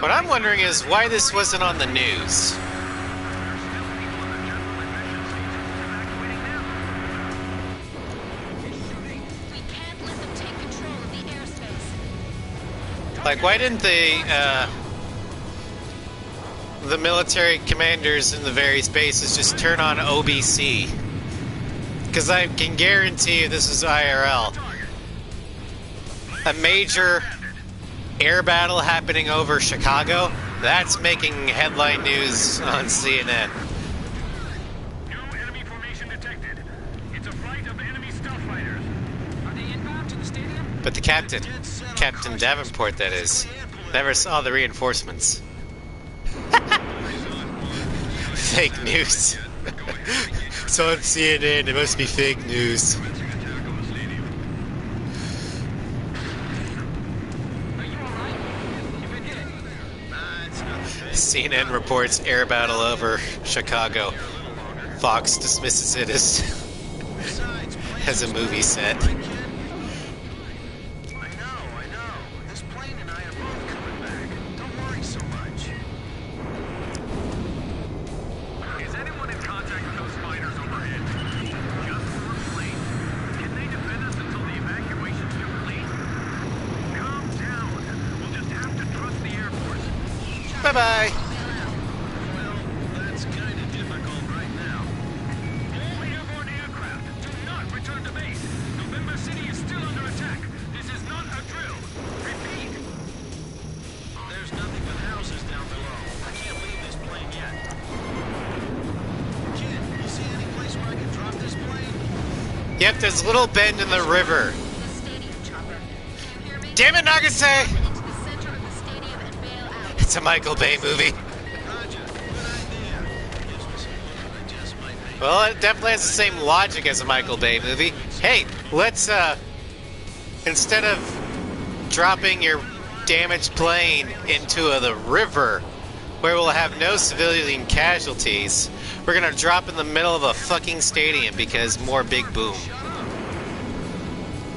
What I'm wondering is why this wasn't on the news. We can't let them take control of the airspace. Like, why didn't the military commanders in the various bases just turn on OBC? Because I can guarantee you this is IRL. A major air battle happening over Chicago, that's making headline news on CNN. New enemy formation detected. It's a flight of enemy stealth fighters. Are they inbound to the stadium? But the captain, Captain Davenport that is, never saw the reinforcements. Fake news. It's on CNN, it must be fake news. Are you alright? You've been hit. CNN reports air battle over Chicago. Fox dismisses it as a movie set. I know. This plane and I are both coming back. Don't worry so much. Is anyone in contact with those fighters overhead? Just one plane. Can they defend us until the evacuation's complete? Calm down. We'll just have to trust the Air Force. Bye-bye. Well, that's kind of difficult right now. All airborne aircraft, do not return to base. November City is still under attack. This is not a drill. Repeat. There's nothing but houses down below. I can't leave this plane yet. Kid, you see any place where I can drop this plane? Yep, there's a little bend in the river. The stadium, Chopper. Can you hear me? Damn it, Nagase! Into the center of the stadium and bail out. It's a Michael Bay movie. Roger. Good idea. Gives me some look I just might make. Well, it definitely has the same logic as a Michael Bay movie. Hey, let's, instead of dropping your damaged plane into the river, where we'll have no civilian casualties, we're gonna drop in the middle of a fucking stadium because more big boom.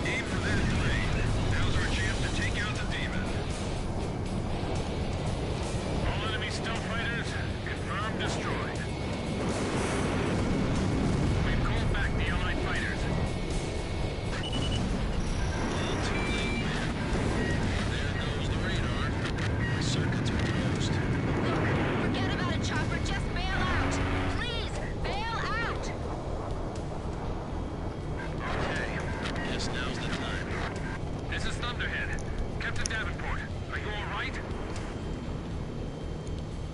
Aim for that plane. Now's our chance to take out the demon. All enemy stealth fighters, confirmed destroyed. We've called back the Allied fighters. All too late, man. There goes the radar. My circuits are closed. Look, forget about it, Chopper. Just bail out. Please, bail out. Okay. Guess now's the time. This is Thunderhead. Captain Davenport, are you all right?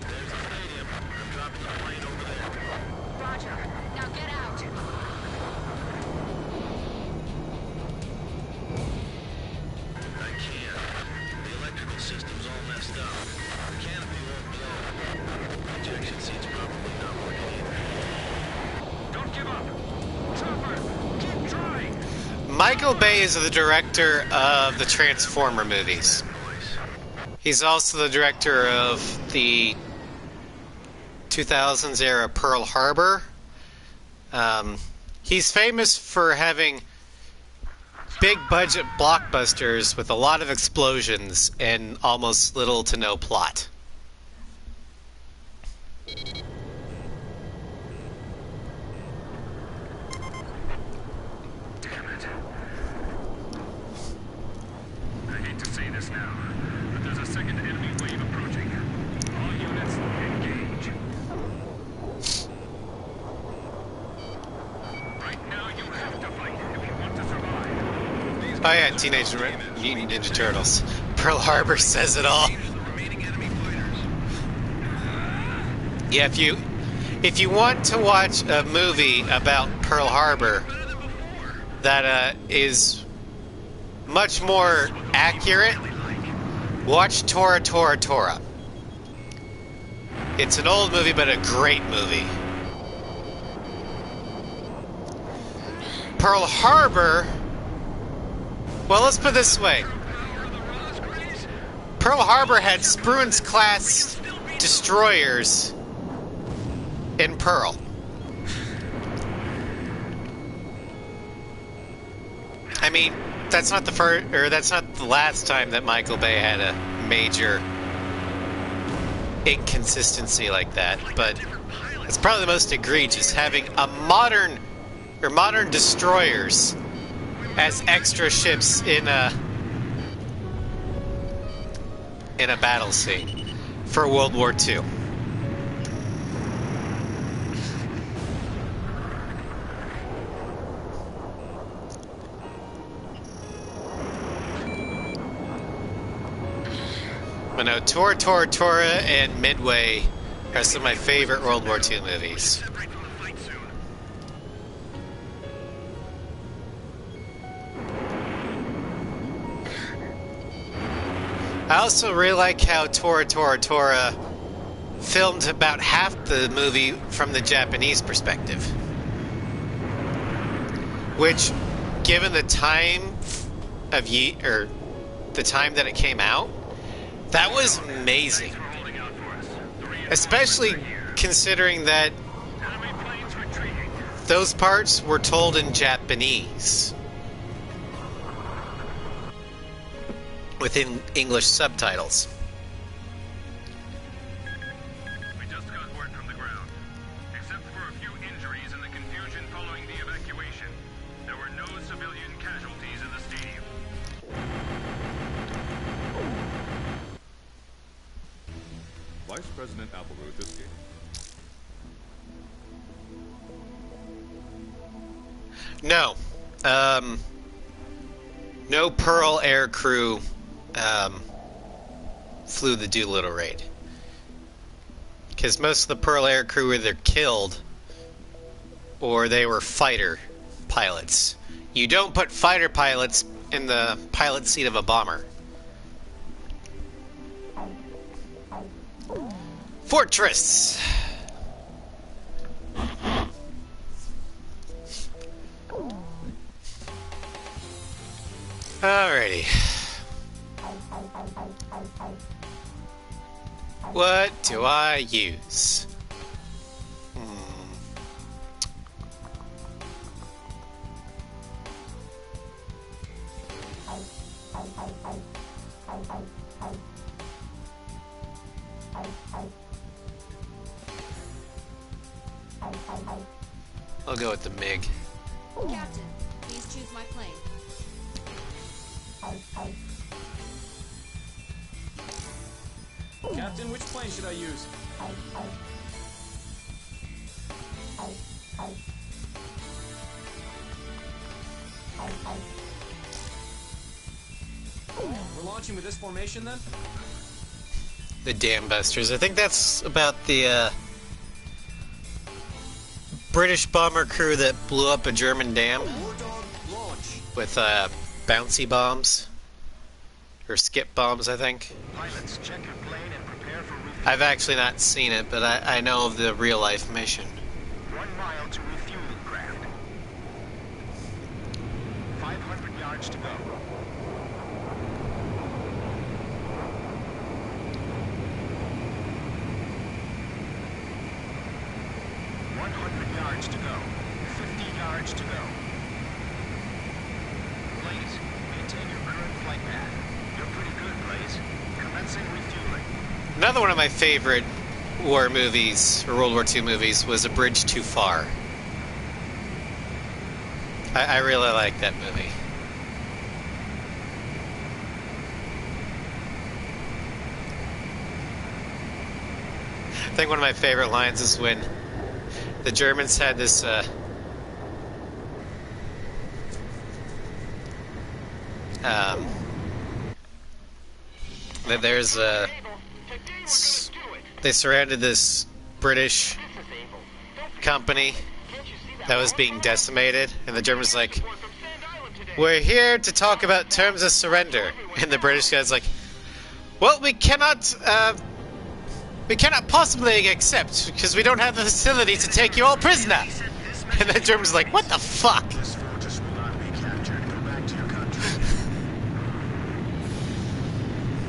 There's the stadium. I'm dropping the plane over there. Roger. Now get out. I can't. The electrical system's all messed up. The canopy won't blow. Ejection seat's probably not working either. Don't give up. Chopper, keep trying. Michael Bay is the director of the Transformer movies. He's also the director of the 2000s era Pearl Harbor. He's famous for having big budget blockbusters with a lot of explosions and almost little to no plot. Damn it. I hate to say this now, but there's a second enemy wave approaching. All units, engage. Right now, you have to fight if you want to survive. Oh yeah, Teenage Mutant Ninja Turtles. Pearl Harbor says it all. Change the remaining enemy fighters. Yeah, If you want to watch a movie about Pearl Harbor that is much more accurate, watch Tora Tora Tora. It's an old movie, but a great movie. Pearl Harbor, well, let's put it this way. Pearl Harbor had Spruance-class destroyers in Pearl. I mean, that's not the first, or that's not the last time that Michael Bay had a major inconsistency like that, but it's probably the most egregious, having a modern destroyers as extra ships in a battle scene for World War II. But no, Tora Tora Tora and Midway are some of my favorite World War II movies. I also really like how Tora Tora Tora filmed about half the movie from the Japanese perspective. Which, given the time of the time that it came out, that was amazing. Especially considering that those parts were told in Japanese with English subtitles. We just got word from the ground. Except for a few injuries and the confusion following the evacuation, there were no civilian casualties in the stadium. Vice President Appleroot escaped. No. No Pearl air crew flew the Doolittle raid. Because most of the Pearl air crew were either killed or they were fighter pilots. You don't put fighter pilots in the pilot seat of a bomber. Fortress! Alrighty. What do I use? I'll go with the MiG. Captain, please choose my plane. Captain, which plane should I use? We're launching with this formation then? The Dam Busters. I think that's about the British bomber crew that blew up a German dam Launch. with bouncy bombs. Or skip bombs, I think. Pilots, check your plane and prepare for refueling. I've actually not seen it, but I know of the real life mission. 1 mile to refueling craft. 500 yards to go. Yards to go. 50 yards to go. Blaze, maintain your current flight path. You're pretty good, Blaze. Commencing refueling. Another one of my favorite war movies, or World War II movies, was A Bridge Too Far. I really like that movie. I think one of my favorite lines is when the Germans had this there's they surrounded this British company that was being decimated, and the Germans like, we're here to talk about terms of surrender, and the British guy's like, well, we cannot possibly accept because we don't have the facility to take you all prisoner. And the Germans like, what the fuck? This fortress will not be captured. Go back to your country.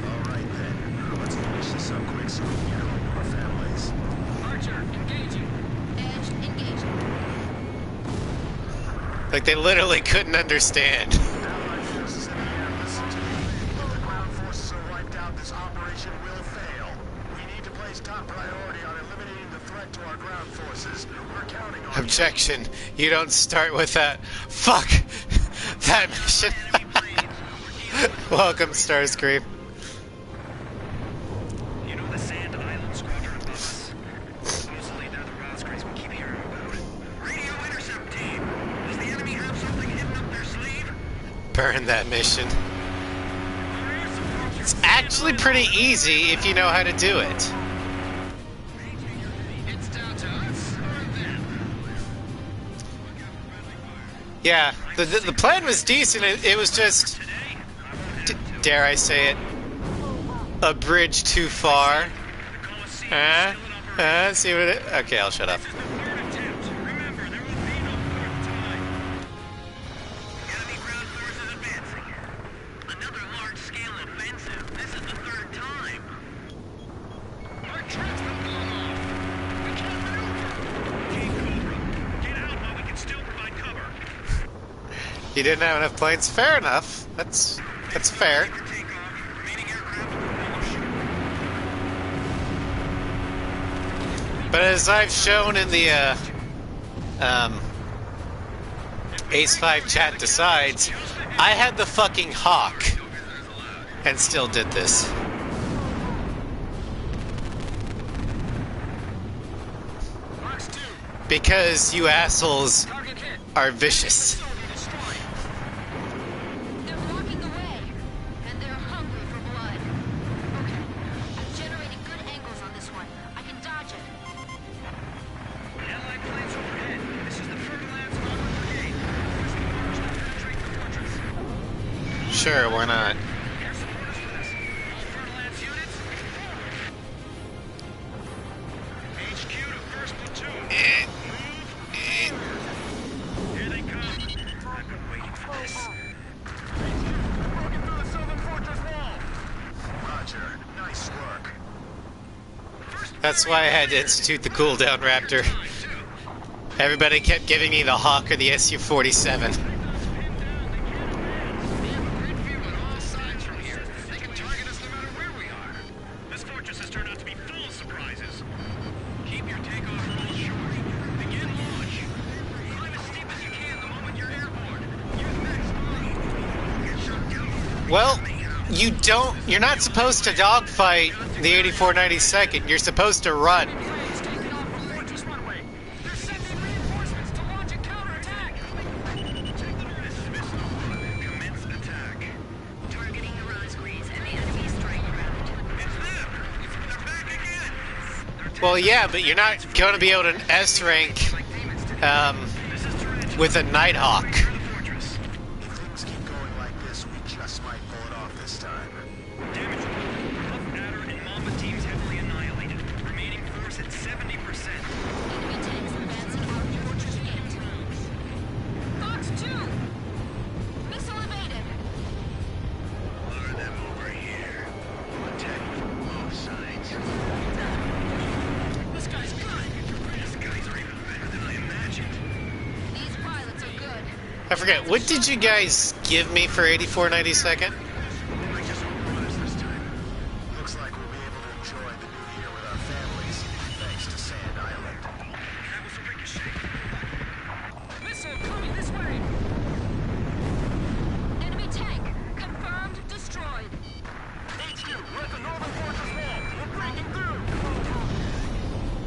All right then. Let's finish this up quick so we can get home to our families. Archer, engaging. Edge engaging. Like they literally couldn't understand. Allied forces in the air, listen to me. If the ground forces are wiped out, this operation will fail. We need to place top priority on eliminating the threat to our ground forces. We're counting on Objection. You don't start with that. Fuck. That mission. Welcome, Starscream. You know the Sand Island Squadron above us? Supposedly they're the Rosgraves we keep hearing about. Radio intercept team! Does the enemy have something hidden up their sleeve? Burn that mission. It's actually pretty easy if you know how to do it. It's down to us or them. Yeah, the plan was decent. It was just, dare I say it, a bridge too far. Huh? See what it... Okay, I'll shut up. Remember, there will be no fourth time. Enemy ground forces advancing. Another large-scale offensive. This is the third time. Our troops have gone off. We can't maneuver. King Cobra, get out while we can still provide cover. You didn't have enough planes. Fair enough. That's fair. For takeoff, remaining aircraft approach. But as I've shown in the Ace 5 chat decides, I had the fucking Hawk and still did this. Box 2. Because you assholes Target hit. are vicious. They're blocking the way, and they're hungry for blood. Okay, I've generated good angles on this one. I can dodge it. Allied planes overhead. This is the Fertilab Squadron Brigade. Requesting orders to penetrate the fortress. Sure, why not? Air support is with us. All Fertilab's units. HQ to first platoon. Move. Here they come. I've been waiting for this. broken through the southern fortress wall. Roger. Nice work. That's why I had to institute the cooldown raptor. Everybody kept giving me the Hawk or the Su-47. They have a grid view on all sides from here. They can target us no matter where we are. This fortress has turned out to be full of surprises. Keep your takeoff roll short. Begin launch. Climb as steep as you can the moment you're airborne. Use max volume. Well, you're not supposed to dogfight the 8492nd. You're supposed to run. Planes taking off from Fortress Runway. They're sending reinforcements to launch a counterattack. Dismissal 1. Commence attack. Targeting the Rosgraves and the enemy strike ground. It's them! They're back again! Well, yeah, but you're not going to be able to S rank with a Nighthawk. The fortress. If things keep going like this, we just might pull it off this time. Damage report. Puff Adder and Mamba teams heavily annihilated. Remaining force at 70%. Enemy tanks advancing out of Fortress Gate. Fox 2! Missile evaded. Lure them over here. Attack from both sides. This guy's good. These guys are even better than I imagined. These pilots are good. I forget, what did you guys give me for 8492nd? I just hope for us this time. Looks like we'll be able to enjoy the new year with our families, thanks to Sand Island. That was a ricochet. Missile coming this way. Enemy tank. Confirmed destroyed. HQ, we're at the northern fortress wall. We're breaking through.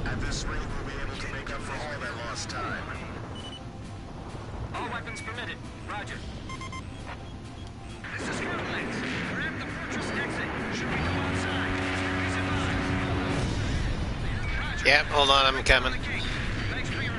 At this rate, we'll be able to make up for all that lost time. All weapons permitted. Roger. This is Frontlands. We're at the fortress exit. Should we go outside? Please advise. Roger. Yep, hold on, I'm coming. Thanks for your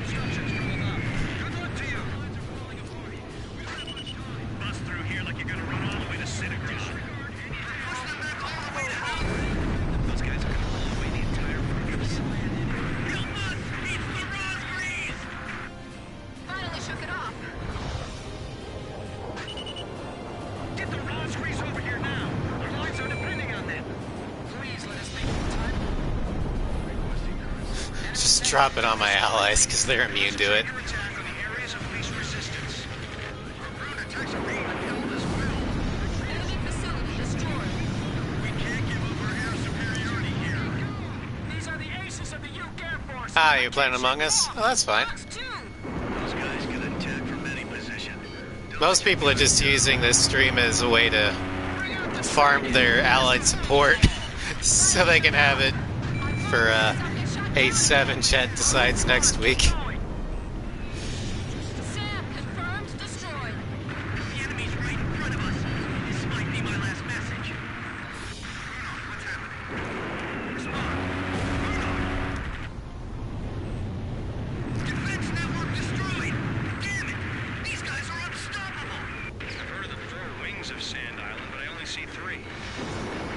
drop it on my allies because they're immune to it. Air attack on the areas of least resistance. Our ground attacks are being repelled as well. Enemy facility destroyed. We can't give up our air superiority here. These are the aces of the UK Air Force. Ah, you're playing Among Us? Oh, that's fine. Box 2. Those guys can attack from any position. Most people are just using this stream as a way to farm their allied support so they can have it for A7 chat decides next week. Sam, confirmed destroyed. The enemy's right in front of us. This might be my last message. Bruno, what's happening? Respond. Bruno. Defense network destroyed. Damn it. These guys are unstoppable. I've heard of the 4 wings of Sand Island, but I only see 3.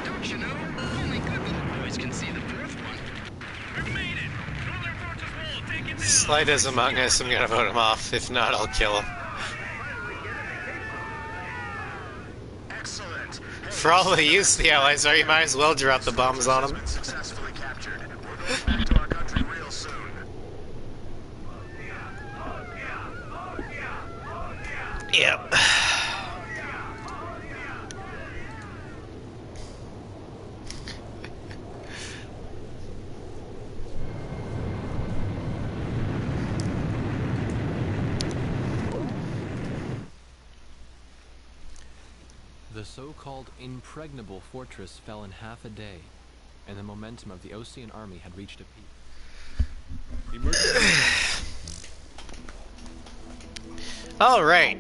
Don't you know? Only good little boys can see the 4th one. We've made it! Northern Fortress Wall, take it down! Slight as Among Us, I'm gonna vote him off. If not, I'll kill him. Excellent. For all the use the allies are, you might as well drop the bombs on them. Successfully captured. We're going back to our country real soon. Yep. The so-called impregnable fortress fell in half a day, and the momentum of the Osean army had reached a peak. Emergency. All right.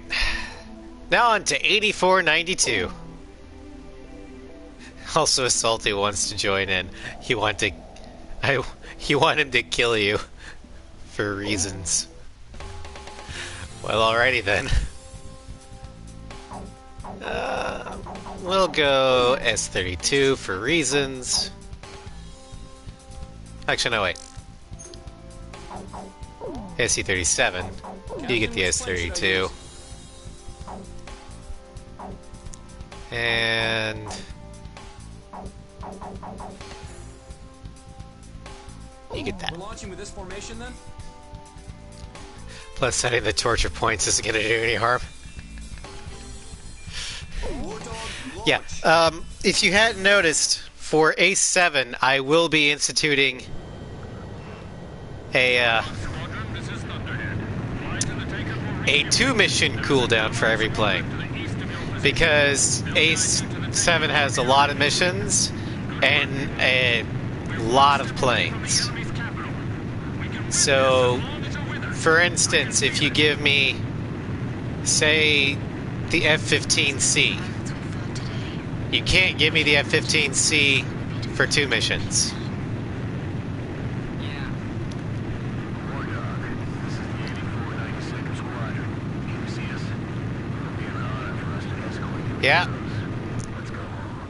Now on to 8492. Also, Salty wants to join in. You want him to kill you for reasons. Well, alrighty then. We'll go S32 for reasons. Actually, no, wait. SC37. You get the S32. And... you get that. We're launching with this formation then? Plus, setting the torture points isn't going to do any harm. Yeah, if you hadn't noticed, for A7, I will be instituting a 2-mission cooldown for every plane. Because A7 has a lot of missions and a lot of planes. So, for instance, if you give me, say, the F-15C, you can't give me the F-15C for 2 missions. Yeah. War Dog, this is the 8492nd Squadron. Can you see us? It'll be an honor for us to escort you. Yeah, Let's go home.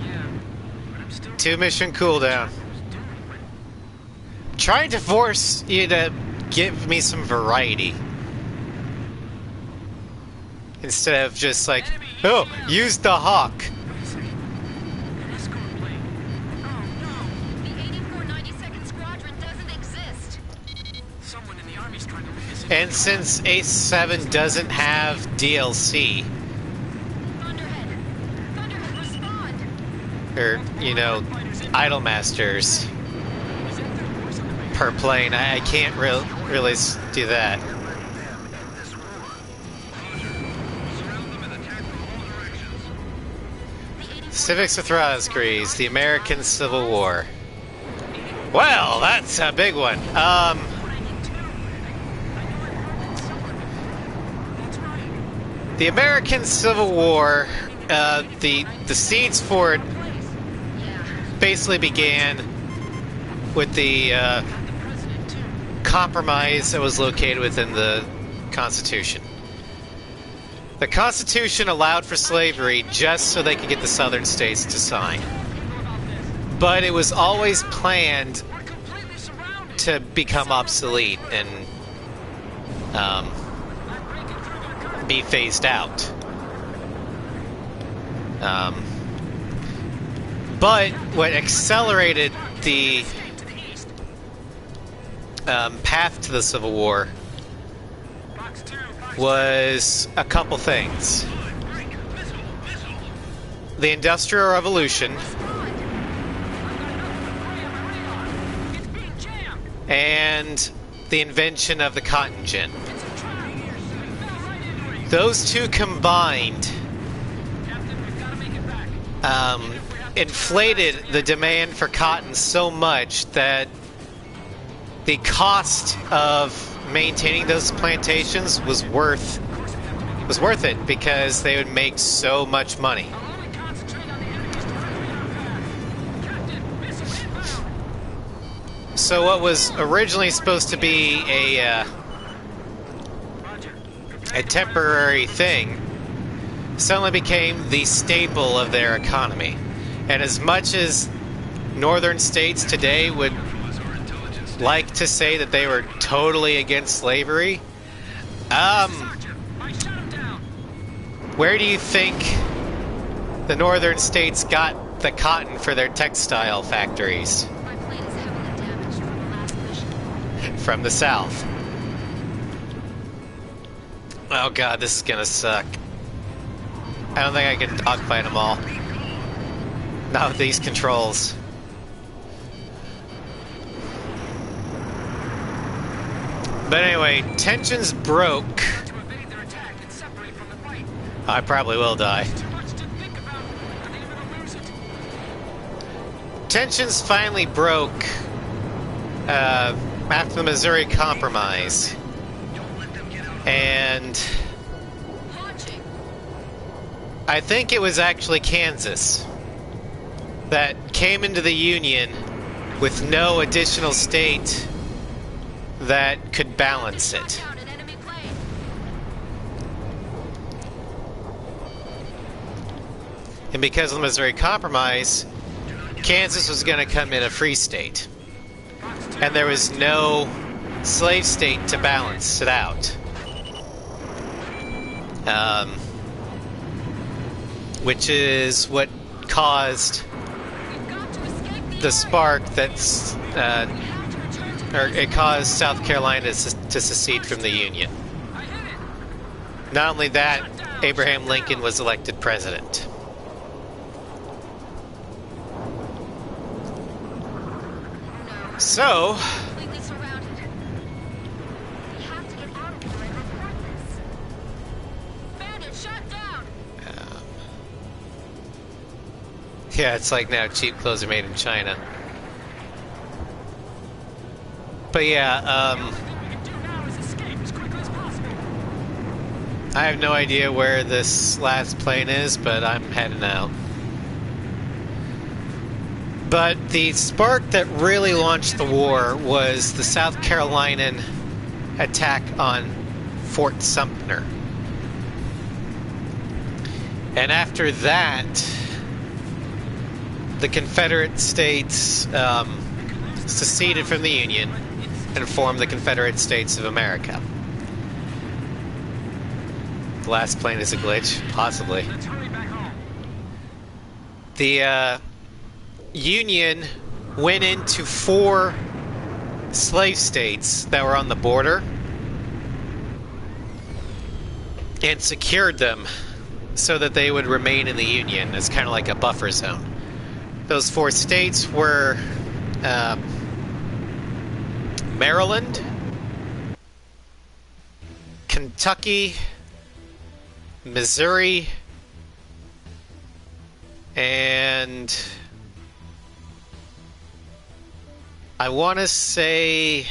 Yeah. But I'm still 2-mission cooldown. Trying to force you to give me some variety. Instead of just like, oh, use the Hawk. an escort plane. Oh no, the 8492nd Squadron doesn't exist. Someone in the army's trying to lead us. And since A7 doesn't have DLC, Thunderhead, respond. or, you know, Idol Masters Is that their voice on the radio? per plane, I can't really do that. Surround them and attack from all directions. Civics with Rosgreaves, the American Civil War. Well, that's a big one. That's right. The American Civil War, the seeds for it basically began with the compromise that was located within the Constitution. The Constitution allowed for slavery just so they could get the southern states to sign. But it was always planned We're completely surrounded. to become obsolete and I'm breaking through their cover. be phased out. But what accelerated the path to the Civil War Box 2, box was a couple things. 2. Break. Missile. Missile. The Industrial Revolution It's being jammed. and the invention of the cotton gin. It's a trap. We fell right into it. Those two combined Captain, we've got to make it back. inflated the demand for cotton so much that the cost of maintaining those plantations was worth it because they would make so much money. I'll only concentrate on the enemies directly in our path. Captain, missile inbound. So what was originally supposed to be a temporary thing suddenly became the staple of their economy. And as much as northern states today would like to say that they were totally against slavery, Sergeant, I shot him down. where do you think the northern states got the cotton for their textile factories? My plane is heavily damaged from the last mission. From the south. Oh god, this is gonna suck. I don't think I can dogfight them all. Not with these controls. But anyway, tensions broke. To evade their attack and separate from the fight. I probably will die. Too much to think about. Are they gonna lose it? Tensions finally broke after the Missouri Compromise. And Launching. I think it was actually Kansas that came into the Union with no additional state that could balance it. Down an enemy plane. And because of the Missouri Compromise, Kansas was going to come in a free state. And there was no slave state to balance it out. Which is what caused We've got to escape the spark that's, or it caused South Carolina to secede from the Union. I hit it. Not only that, Abraham Lincoln was elected president. So, completely surrounded. We have to get out of here and report this. Bandit shut down. yeah, it's like now cheap clothes are made in China. But yeah, What we can do now is escape as quickly as possible. I have no idea where this last plane is, but I'm heading out. But the spark that really launched the war was the South Carolinian attack on Fort Sumter. And after that, the Confederate States seceded from the Union and formed the Confederate States of America. The last plane is a glitch, possibly. Let's hurry back home. The Union went into 4 slave states that were on the border and secured them so that they would remain in the Union as kind of like a buffer zone. Those 4 states were Maryland, Kentucky, Missouri, and I want to say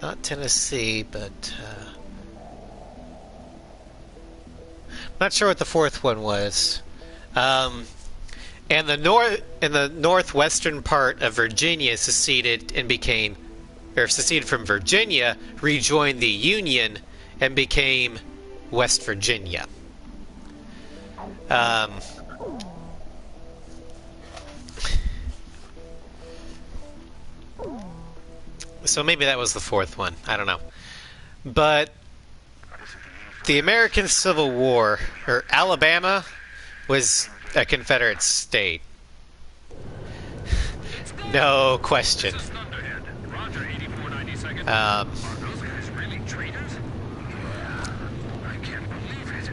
not Tennessee, but not sure what the 4th one was. And the northwestern part of Virginia seceded from Virginia, rejoined the Union, and became West Virginia. So maybe that was the fourth one. I don't know. But the American Civil War, or Alabama, was a Confederate state. No question. This is Thunderhead. Roger, 8492nd. Um, Are those guys really traitors? Yeah. I can't believe it.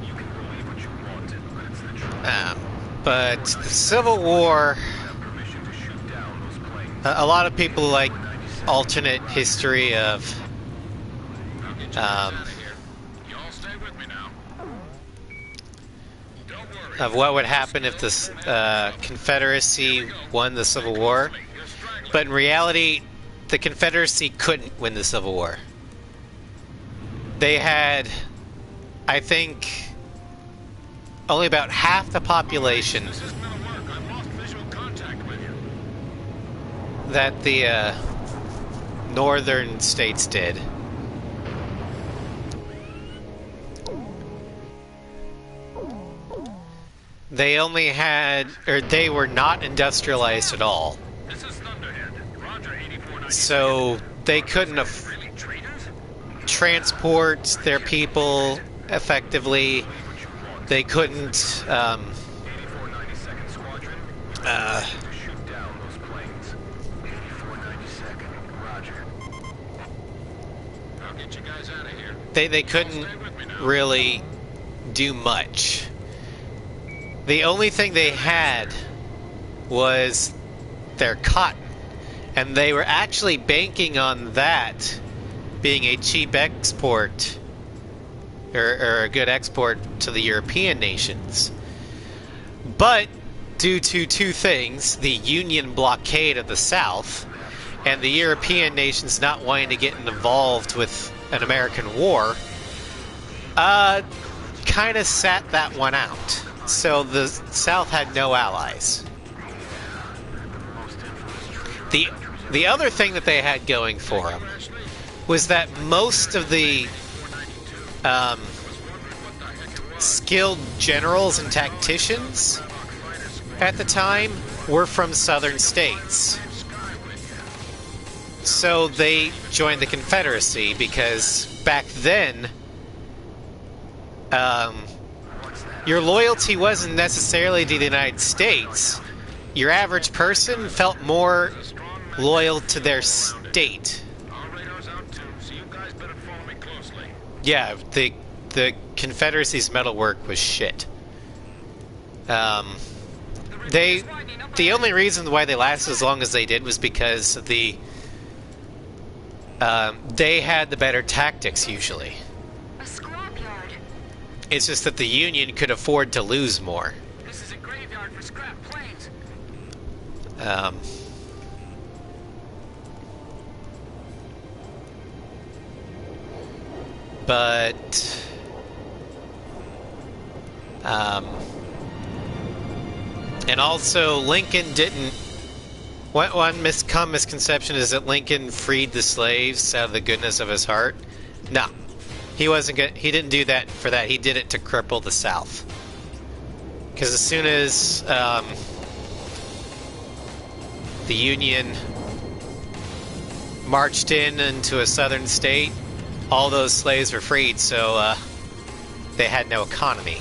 You can believe what you want, but it's the truth. but the Civil War, Have permission to shoot down those planes. a lot of people like alternate history of I'll get you guys out of here. Y'all stay with me now. Don't worry. of what would happen if the Confederacy won the Civil War. You're straggling. But in reality, the Confederacy couldn't win the Civil War. They had, I think, only about half the population This isn't gonna work. I've lost visual contact with you. that the northern states did. They only had, or they were not industrialized at all. This is Thunderhead. Roger, 8492nd. So they couldn't Really traitors? transport their people effectively. They couldn't 8492nd Squadron. To shoot down those planes. 8492nd. Roger. I'll get you guys out of here. they couldn't really do much. The only thing they had was their cotton, and they were actually banking on that being a cheap export or a good export to the European nations. But due to two things, the Union blockade of the South and the European nations not wanting to get involved with an American war, kind of sat that one out. So the South had no allies. The other thing that they had going for them was that most of the skilled generals and tacticians at the time were from southern states. So they joined the Confederacy because back then, your loyalty wasn't necessarily to the United States. Your average person felt more loyal to their state. Our radar's out too, so you guys better follow me closely. Yeah, the Confederacy's metalwork was shit. The only reason why they lasted as long as they did was because they had the better tactics usually. A scrapyard. It's just that the Union could afford to lose more. This is a graveyard for scrap planes. But and also Lincoln didn't. One misconception is that Lincoln freed the slaves out of the goodness of his heart. No, he wasn't good. He didn't do that for that. He did it to cripple the South. Because as soon as the Union marched into a southern state, all those slaves were freed, so they had no economy.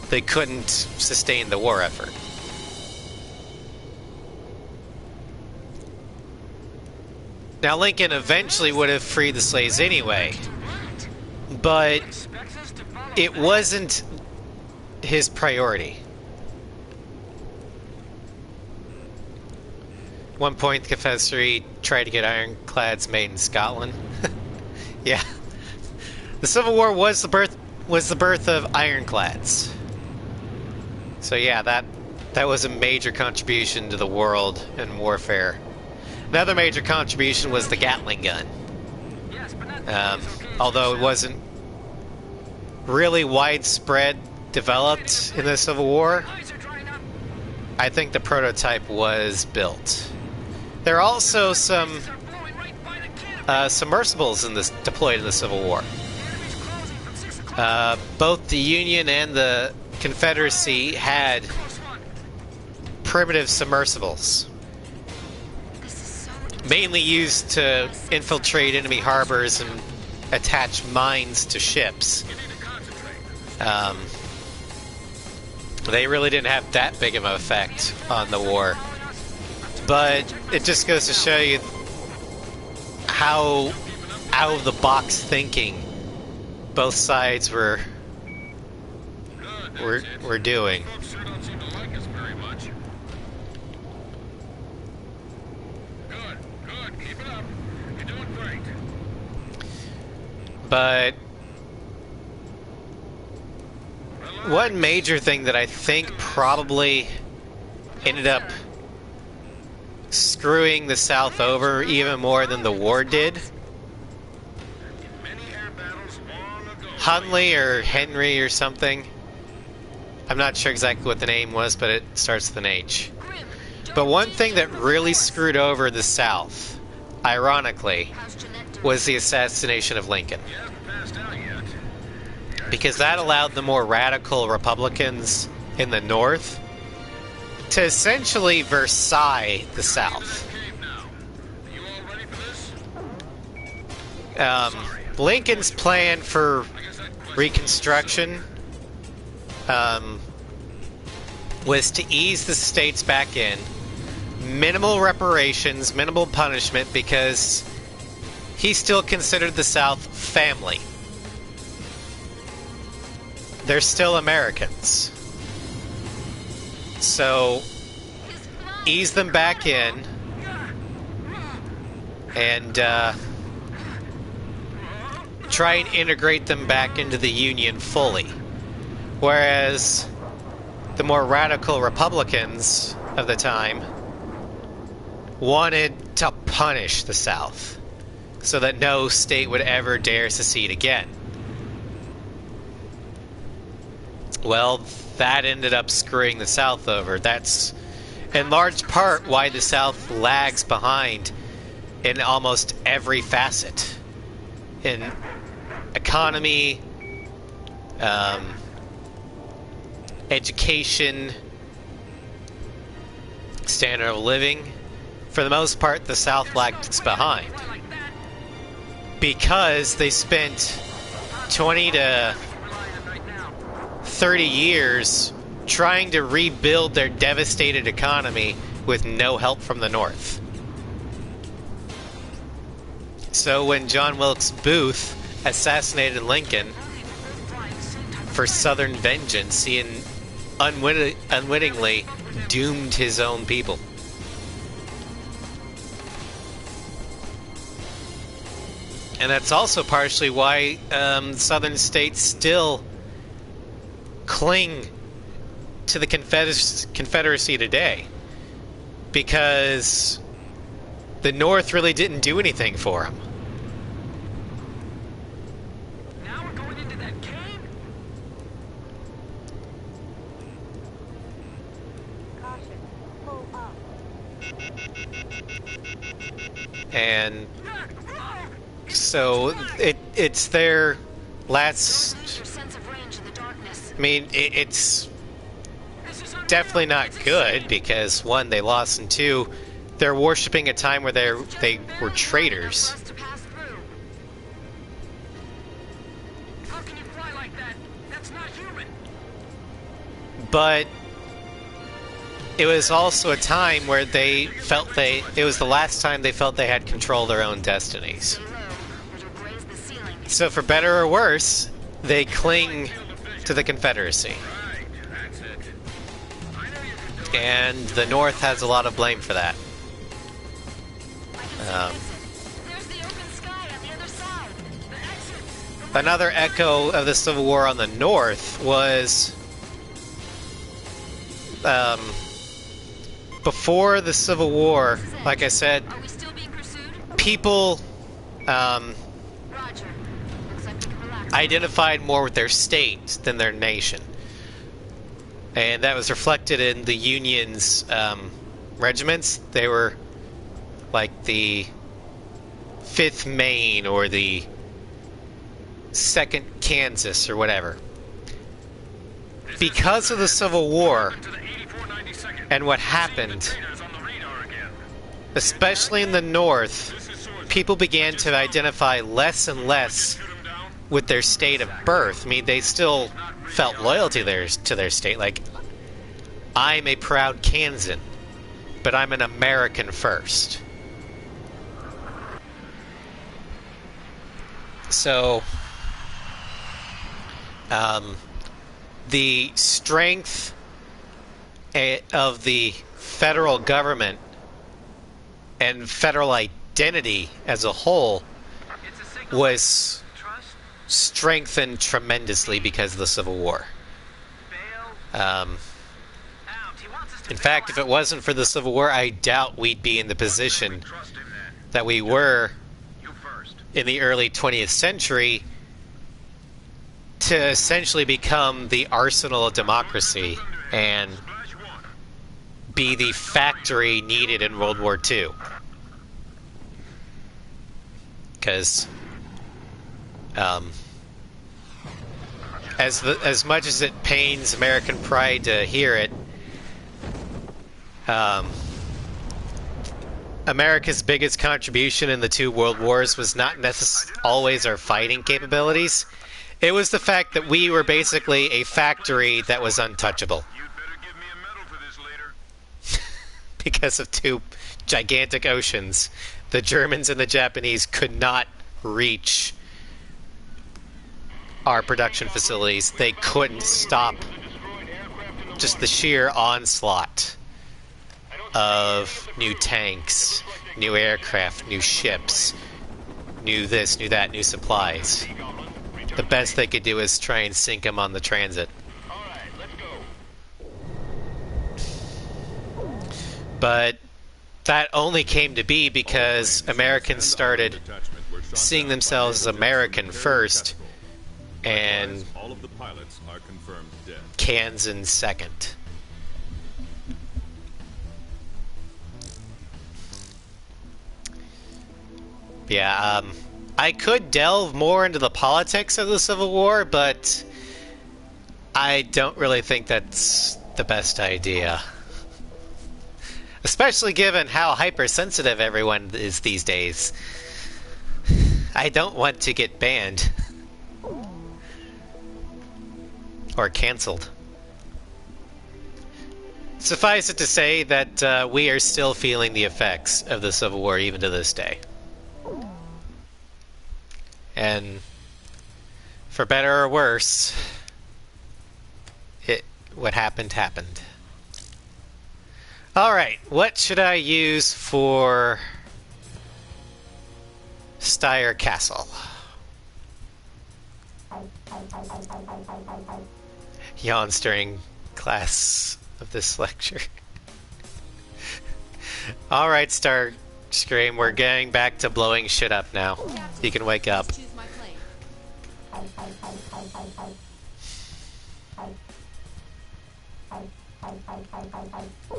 They couldn't sustain the war effort. Now, Lincoln eventually would have freed the slaves anyway, but Expects us to follow it wasn't his priority. At one point, the Confederacy tried to get ironclads made in Scotland. Yeah, the Civil War was the birth of ironclads. So yeah, that was a major contribution to the world in warfare. Another major contribution was the Gatling gun. Yes, but not Although it wasn't really widespread developed in the Civil War, Eyes are drying up. I think the prototype was built. There are also some They're blowing right by the camp. submersibles deployed in the Civil War. The enemy's closing from 6 o'clock. Both the Union and the Confederacy had Close one. primitive submersibles. This is so mainly used to infiltrate enemy harbors and attach mines to ships. They really didn't have that big of an effect on the war. But it just goes to show you how out-of-the-box thinking both sides were doing. Folks sure don't seem to like us very much. Good, good. Keep it up. You're doing great. But one major thing that I think probably ended up screwing the South over even more than the war did, Many air battles long ago. Hunley or Henry or something. I'm not sure exactly what the name was, but it starts with an H. But one thing that really screwed over the South, ironically, was the assassination of Lincoln. You haven't passed out yet. Because that allowed the more radical Republicans in the North to essentially Versailles the South. Cave now. Are you all ready for this? Lincoln's plan for Reconstruction was to ease the states back in, minimal reparations, minimal punishment, because he still considered the South family. They're still Americans. So, ease them back in, and try and integrate them back into the Union fully. Whereas the more radical Republicans of the time wanted to punish the South so that no state would ever dare secede again. Well, that ended up screwing the South over. That's in large part why the South lags behind in almost every facet. In economy, education, standard of living. For the most part, the South lags behind because they spent 20 to 30 years trying to rebuild their devastated economy with no help from the North. So when John Wilkes Booth assassinated Lincoln for Southern vengeance, he unwittingly doomed his own people. And that's also partially why Southern states still cling to the Confederacy today, because the North really didn't do anything for them. Now we're going into that cave? Caution. Pull up. And so it's their last. Your sense of range in the darkness. I mean, it's definitely not good because one, they lost, and two, they're worshiping a time where they were traitors. To pass through. How can you fly like that? That's not human. But it was also a time where they felt it was the last time they felt they had control of their own destinies. Stay low, or you'll graze the ceiling. So for better or worse, they cling to the Confederacy. Right, that's it. I know you can do it. And the North has a lot of blame for that. There's the open sky on the other side. The exit. Another echo of the Civil War on the North was before the Civil War, like I said, Are we still being pursued? people Roger. Looks like we can relax. identified more with their state than their nation. And that was reflected in the Union's regiments. They were like the 5th Maine or the 2nd Kansas or whatever. Because of the Civil War To the 8492nd. and what happened, Traitors on the radar again. especially in the North, people began to identify less and less with their state of birth. I mean, they still felt loyalty to their state. Like, I'm a proud Kansan, but I'm an American first. So, the strength of the federal government and federal identity as a whole was strengthened tremendously because of the Civil War. In fact, if it wasn't for the Civil War, I doubt we'd be in the position that we were in the early 20th century to essentially become the arsenal of democracy and be the factory needed in World War II. Because as much as it pains American pride to hear it, America's biggest contribution in the two world wars was not always our fighting capabilities. It was the fact that we were basically a factory that was untouchable. You'd better give me a medal for this later. Because of two gigantic oceans, the Germans and the Japanese could not reach our production facilities. They couldn't stop just the sheer onslaught of new tanks, new aircraft, new ships, new this, new that, new supplies. The best they could do is try and sink them on the transit. But that only came to be because Americans started seeing themselves as American first and all of the pilots are confirmed dead. Kansan second. Yeah, I could delve more into the politics of the Civil War, but I don't really think that's the best idea. Especially given how hypersensitive everyone is these days. I don't want to get banned. Or cancelled. Suffice it to say that we are still feeling the effects of the Civil War even to this day. And for better or worse, what happened happened. Alright, what should I use for Steyr Castle? Yawns during class of this lecture. Alright, Starscream, we're getting back to blowing shit up now. You can wake up. Choose my plane.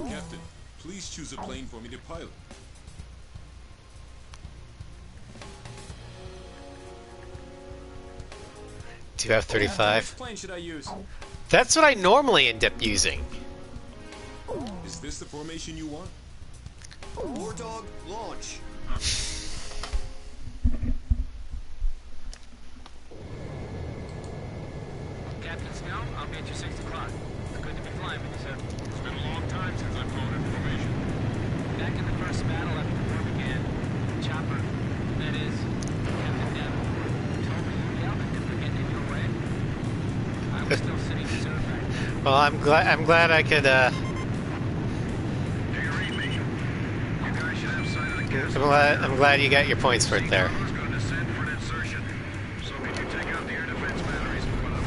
Captain, please choose a plane for me to pilot. Do you have 35? Which plane should I use? That's what I normally end up using. Is this the formation you want? War Dog, launch. Captain Snow, I'll be at your 6 o'clock. It's good to be flying with you, sir. It's been a long time since I've flown in formation. Back in the first battle after the war began, Chopper, that is, Captain Neville, told me you yelled at him for getting in your way. I was still sitting reserve back then. Well, I'm glad I could, Do you read me? You guys should have sight of the castle. I'm glad you got your points for it there. Cargo's going to descend for an insertion. So can you take out the air defense batteries and put up?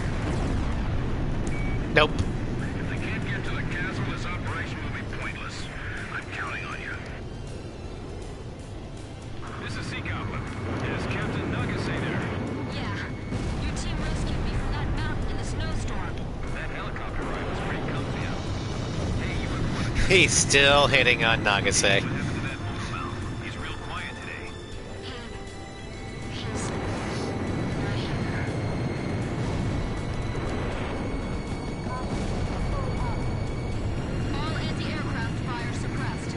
Nope. If they can't get to the castle, this operation will be pointless. I'm counting on you. This is Seacopper. Is Captain Nugget there? Yeah. Your team rescued me from that mountain in the snowstorm. That helicopter ride was pretty comfy out. Hey, you ever want to He's still hitting on Nagase. what happened to that moose? He's real quiet today. He's... All anti-aircraft fire suppressed.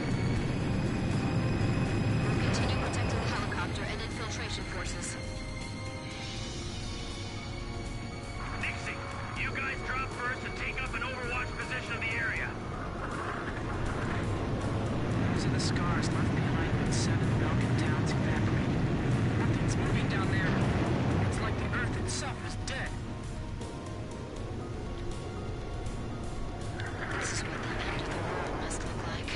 first and take up an overwatch position of the area. Those are the scars left behind when 7 Belkan towns evaporated. Nothing's moving down there. It's like the Earth itself is dead. This is what the end of the world must look like.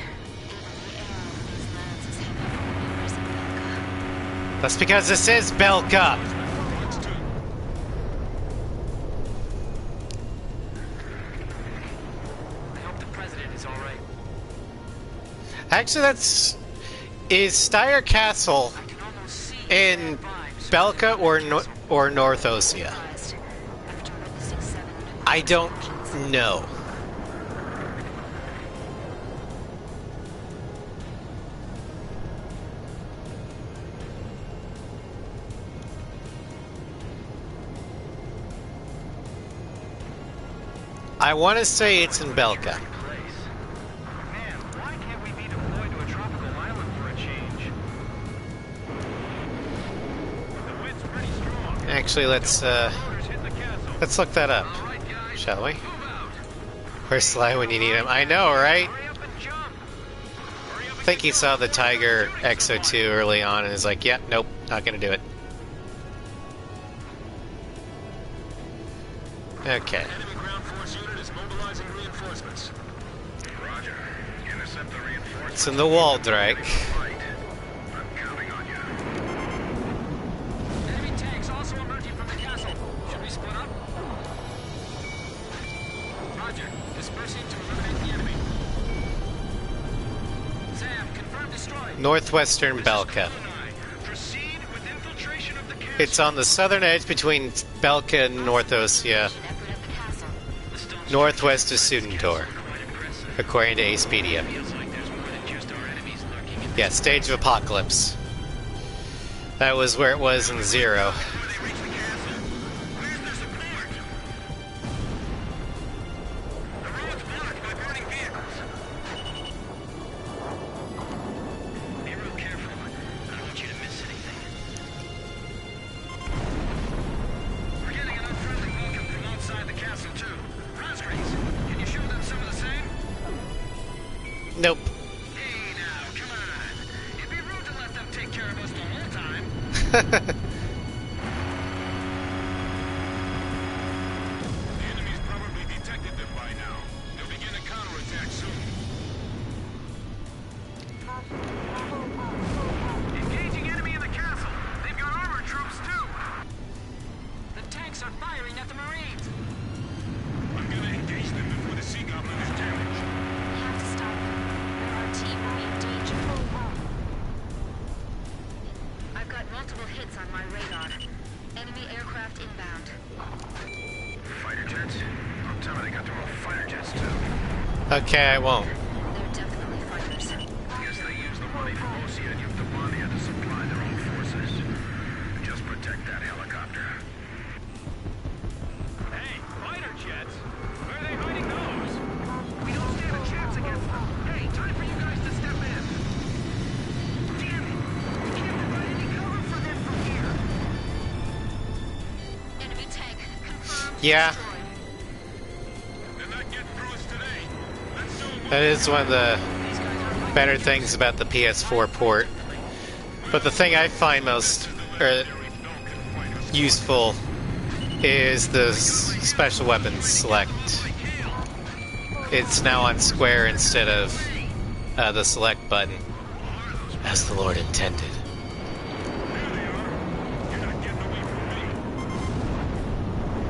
Even the air over these lands is heavy for the members of Belka. That's because this is Belka. I hope the president is all right. Actually, that's... Is Styre Castle I can almost see in bad vibes. Belka or North Osea? After witnessing 7 I don't know. I want to say it's in Belka. Man, why can't we be deployed to a tropical island for a change? The wind's pretty strong. Actually, let's Motors hit the castle. look that up, All right, guys, shall we? move out. Where's Sly when you need him? I know, right? Hurry up and jump. Hurry up I and think he get saw the down. Tiger Shooting XO2 someone. early on and is like, "Yep, nope, not gonna do it." Okay. Enemy ground force unit is mobilizing reinforcements. Roger. Intercept the reinforcements. It's in the Waldreich. Right. I'm counting on you. Enemy tanks also emerging from the castle. Should we split up? Roger. Dispersing to eliminate the enemy. Sam, confirm destroyed. Northwestern Belka. Proceed with infiltration of the castle. It's on the southern edge between Belka and North Osea, effort at the castle. northwest of Sudentor, according to Acepedia. Feels like there's more than just our enemies lurking in Yeah, Stage of Apocalypse. That was where it was in Zero. Before they reach the castle, where's their support? The road's blocked by burning vehicles. Be real careful. I don't want you to miss anything. We're getting an unfriendly welcome from outside the castle, too. Conscripts, can you show them some of the same? Nope. Hey, now, come on. It'd be rude to let them take care of us the whole time. The enemy's probably detected them by now. They'll begin a counterattack soon. Engaging enemy in the castle. They've got armored troops, too. The tanks are firing at the Marines. I'm gonna engage them before the Sea Goblin is damaged. We have to stop them, or our team will be in danger. I've got multiple hits on my radar. Enemy aircraft inbound. Fighter jets? Don't tell me they got their own fighter jets, too. Okay, I won't. They're definitely fighters. Guess they use the money from Osea and Euphemania to supply their own forces. Just protect that helicopter. Hey, fighter jets? Where are they hiding those? We don't stand a chance against them. Hey, time for you guys to step in. Damn it! We can't provide any cover for them from here. Enemy tank confirmed. Yeah. Destroyed. They're not getting through us today. Let's do it. That is one of the better things about the PS4 port. But the thing I find most useful is the special weapons select. It's now on square instead of the select button, as the Lord intended.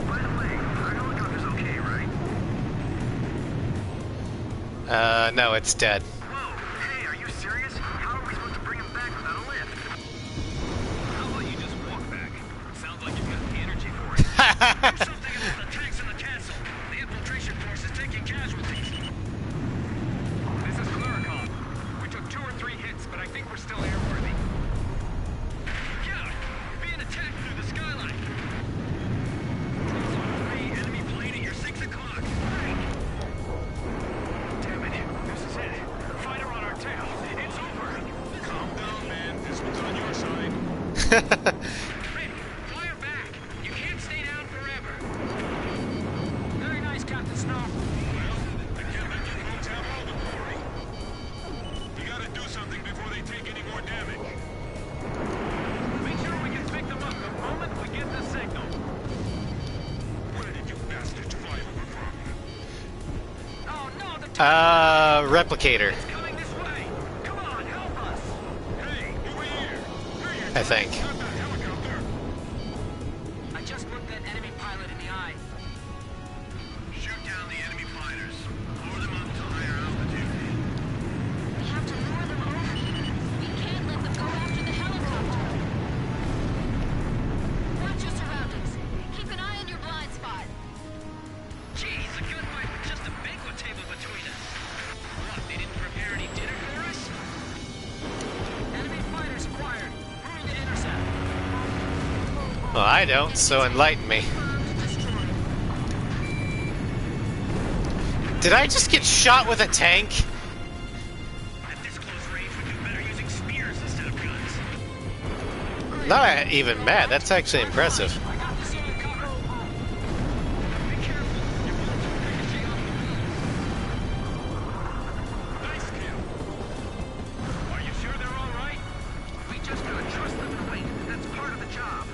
By the way, our helicopter's okay, right? No, it's dead. Whoa! Hey, are you serious? How are we supposed to bring him back without a lift? How about you just walk back? Sounds like you've got the energy for it. Do something about the tanks in the castle. The infiltration force is taking casualties. This is Claricon. We took 2 or 3 hits, but I think we're still airworthy. Look out! We're being attacked through the skyline. Controls on 3, enemy plane at your 6 o'clock. Right. Damn it! This is it. Fighter on our tail. It's over. Calm down, man. This one's on your side. Ready. Fire back. You can't stay down forever. Very nice, Captain. Replicator, It's coming this way. Come on, help us. Hey, over here. I think. Got that helicopter. I just looked that enemy pilot in the eye. Shoot down the enemy fighters. Lower them up to higher altitude. We have to lure them over here. We can't let them go after the helicopter. Watch your surroundings. Keep an eye on your blind spot. Jeez, a gunfight with just a banquet table between us. What, they didn't prepare any dinner for us? Enemy fighters acquired. Moving to intercept. Well, I don't, so enlighten me. Did I just get shot with a tank? At this close range, we do better using spears instead of guns. Not even mad. That's actually impressive. I got this unit covered. Be careful. Your bullets will ricochet off the Nice kill. Are you sure they're all right? We just gotta trust them and wait. That's part of the job.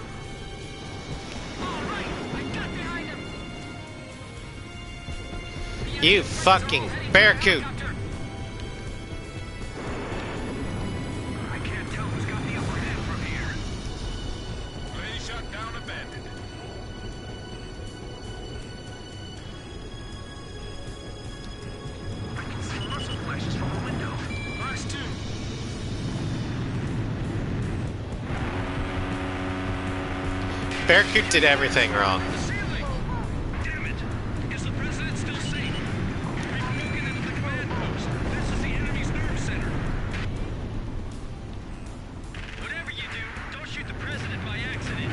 All right, I got behind him. You fucking bearcoot. I can't tell who's got the upper hand from here. They shut down a bandit. I can see muscle flashes from the window. Box 2. Bearcoot did everything wrong. The ceiling. Damn it! Is the president still safe? We've broken into the command post. This is the enemy's nerve center. Whatever you do, don't shoot the president by accident.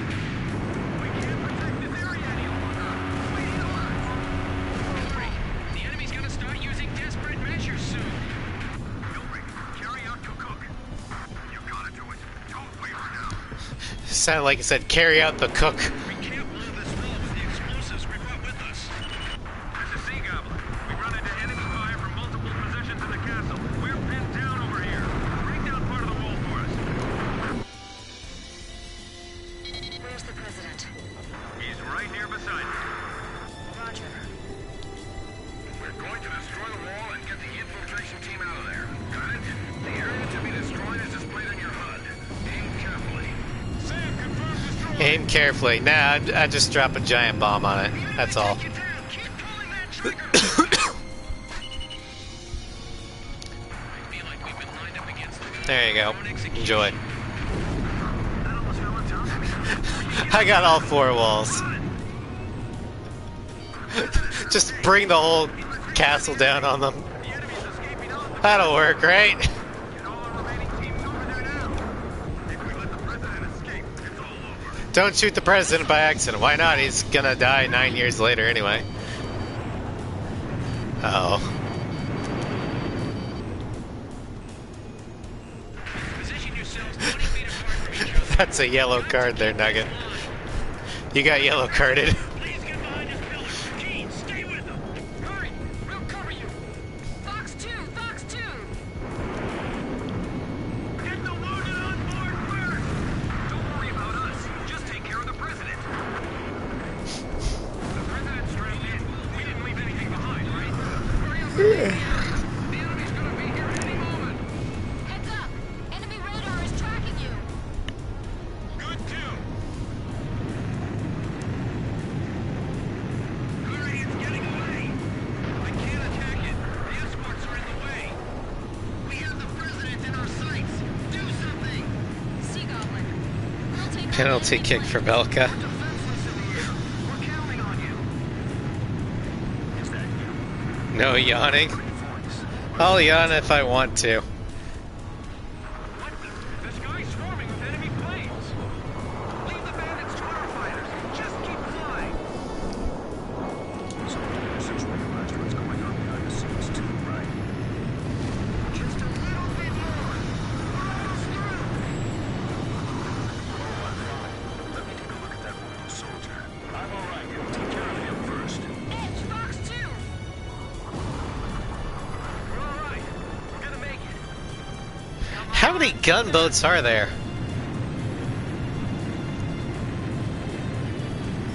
We can't protect this area any longer. We need alert. Hurry. The enemy's gonna start using desperate measures soon. Gilbert, carry out to cook. You gotta do it. Don't wait for now. Sounded like it said, carry out the cook. We can't blow this wall with the explosives we brought with us. This is Sea Goblin. We run into enemy fire from multiple positions in the castle. We're pinned down over here. Break down part of the wall for us. Where's the president? He's right here beside me. Roger. We're going to destroy the wall and get the infiltration team out of there. Got it? The area to be destroyed is displayed on your HUD. Aim carefully. Sam, confirm destroy. Aim carefully. Nah, I just drop a giant bomb on it. That's all. Take it down. Keep pulling that trigger. I feel like we've been lined up against the There you go. Enjoy. That almost fell on top of me. I got all 4 walls. Just bring the whole castle down on them. The enemy's escaping out. That'll work, right? Get all our remaining teams over there now. If we let the president escape, it's all over. Don't shoot the president by accident. Why not? He's gonna die 9 years later anyway. Uh oh. Position yourselves 20 feet apart from each other. That's a yellow card there, Nugget. You got yellow carded. Please get behind this pillar. Gene, stay with them. Hurry! We'll cover you! Fox 2! Fox 2! Get the wounded on board first. Don't worry about us. Just take care of the president. The president's straight in. We didn't leave anything behind, right? Hurry up. The enemy's gonna be here any moment. Heads up! Enemy radar is tracking you! Good too. Hurry, it's getting away. I can't attack it. The escorts are in the way. We have the president in our sights. Do something. Sea Goblin. We'll take Penalty kick for Belka. Defenseless in the air. We're counting on you. Is that you? No yawning. Great voice. I'll yawn if I want to. What the? This guy's swarming with enemy planes. Leave the bandits to our fighters. Just keep flying. Since we realize what's going on behind the scenes too, right? Just a little bit more. Almost through. Let me take a look at that wounded soldier. I'm all right. Take care of him first. Edge! Fox 2! We're all right. We're gonna make it. How many gunboats are there?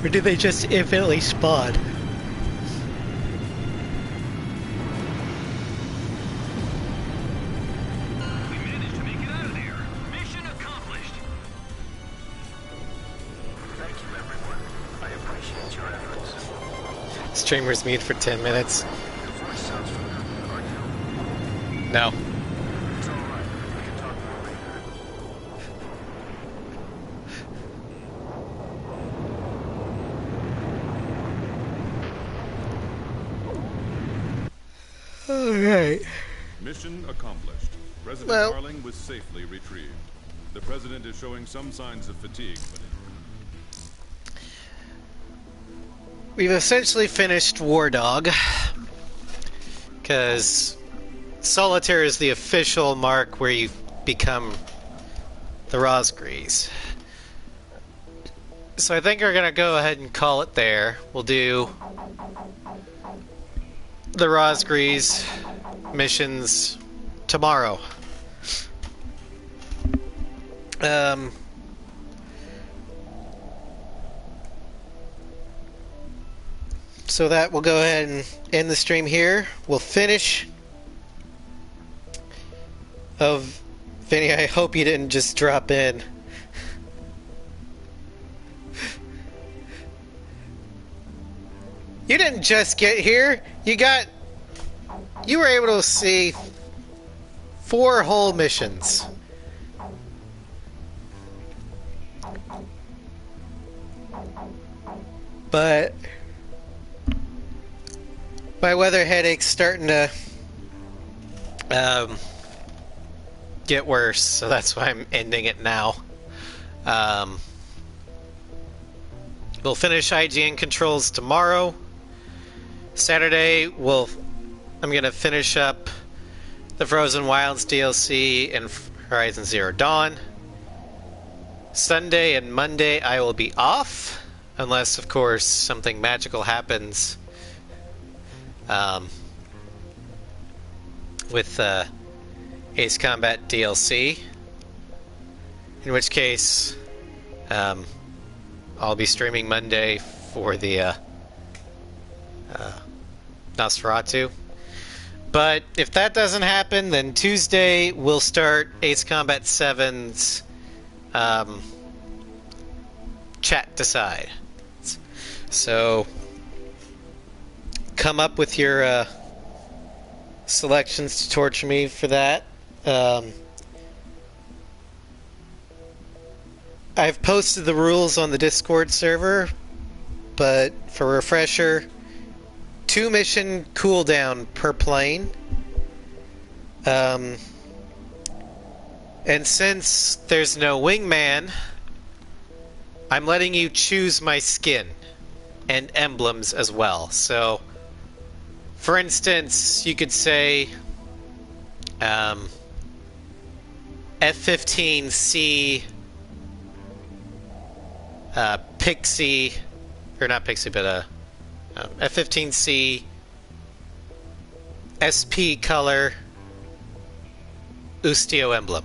Or did they just infinitely spawn? appreciate your efforts. Streamers mute for 10 minutes. Your voice sounds familiar. Are you? No. It's all right. We can talk more later. Alright. Mission accomplished. President Well- Darling was safely retrieved. The president is showing some signs of fatigue, but We've essentially finished War Dog. Because Solitaire is the official mark where you become the Rosgrees. So I think we're going to go ahead and call it there. We'll do the Rosgrees missions tomorrow. So that we'll go ahead and end the stream here. We'll finish. Vinny, I hope you didn't just drop in. You didn't just get here. You were able to see 4 whole missions. But my weather headache's starting to get worse, so that's why I'm ending it now. We'll finish IGN Controls tomorrow. Saturday, I'm gonna finish up the Frozen Wilds DLC and Horizon Zero Dawn. Sunday and Monday I will be off, unless of course something magical happens with Ace Combat DLC, in which case I'll be streaming Monday for the Nosferatu. But if that doesn't happen, then Tuesday we'll start Ace Combat 7's Chat Decide. So come up with your selections to torture me for that. I've posted the rules on the Discord server, but for refresher, 2 mission cooldown per plane. And since there's no wingman, I'm letting you choose my skin and emblems as well. So, for instance, you could say F-15C Pixie, or not Pixie, but F-15C SP color Ustio emblem.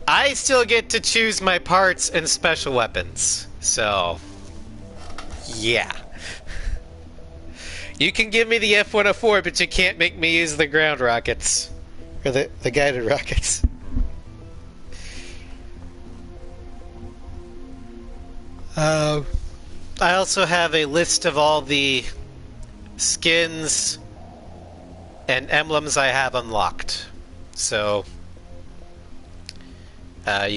I still get to choose my parts and special weapons, so yeah. You can give me the F-104, but you can't make me use the ground rockets. Or the guided rockets. I also have a list of all the skins and emblems I have unlocked. So I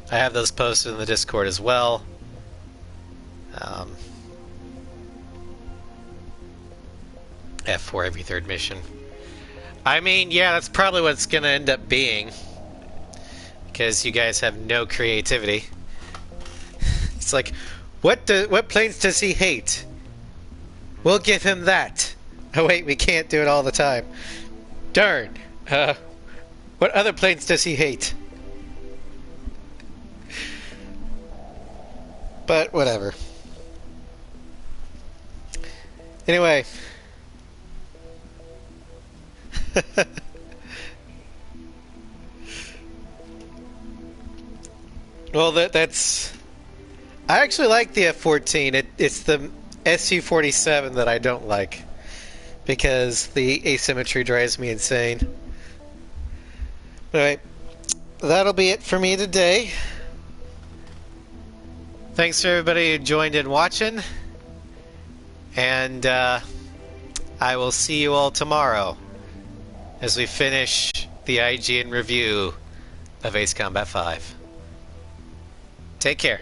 have those posted in the Discord as well. F4 every 3rd mission. I mean, yeah, that's probably what it's gonna end up being, because you guys have no creativity. It's like, what planes does he hate? We'll give him that. Oh wait, we can't do it all the time. Darn. What other planes does he hate? But whatever. Anyway. Well, that's... I actually like the F-14. It's the Su-47 that I don't like, because the asymmetry drives me insane. Alright, that'll be it for me today. Thanks for everybody who joined in watching. And I will see you all tomorrow as we finish the IGN review of Ace Combat 5. Take care.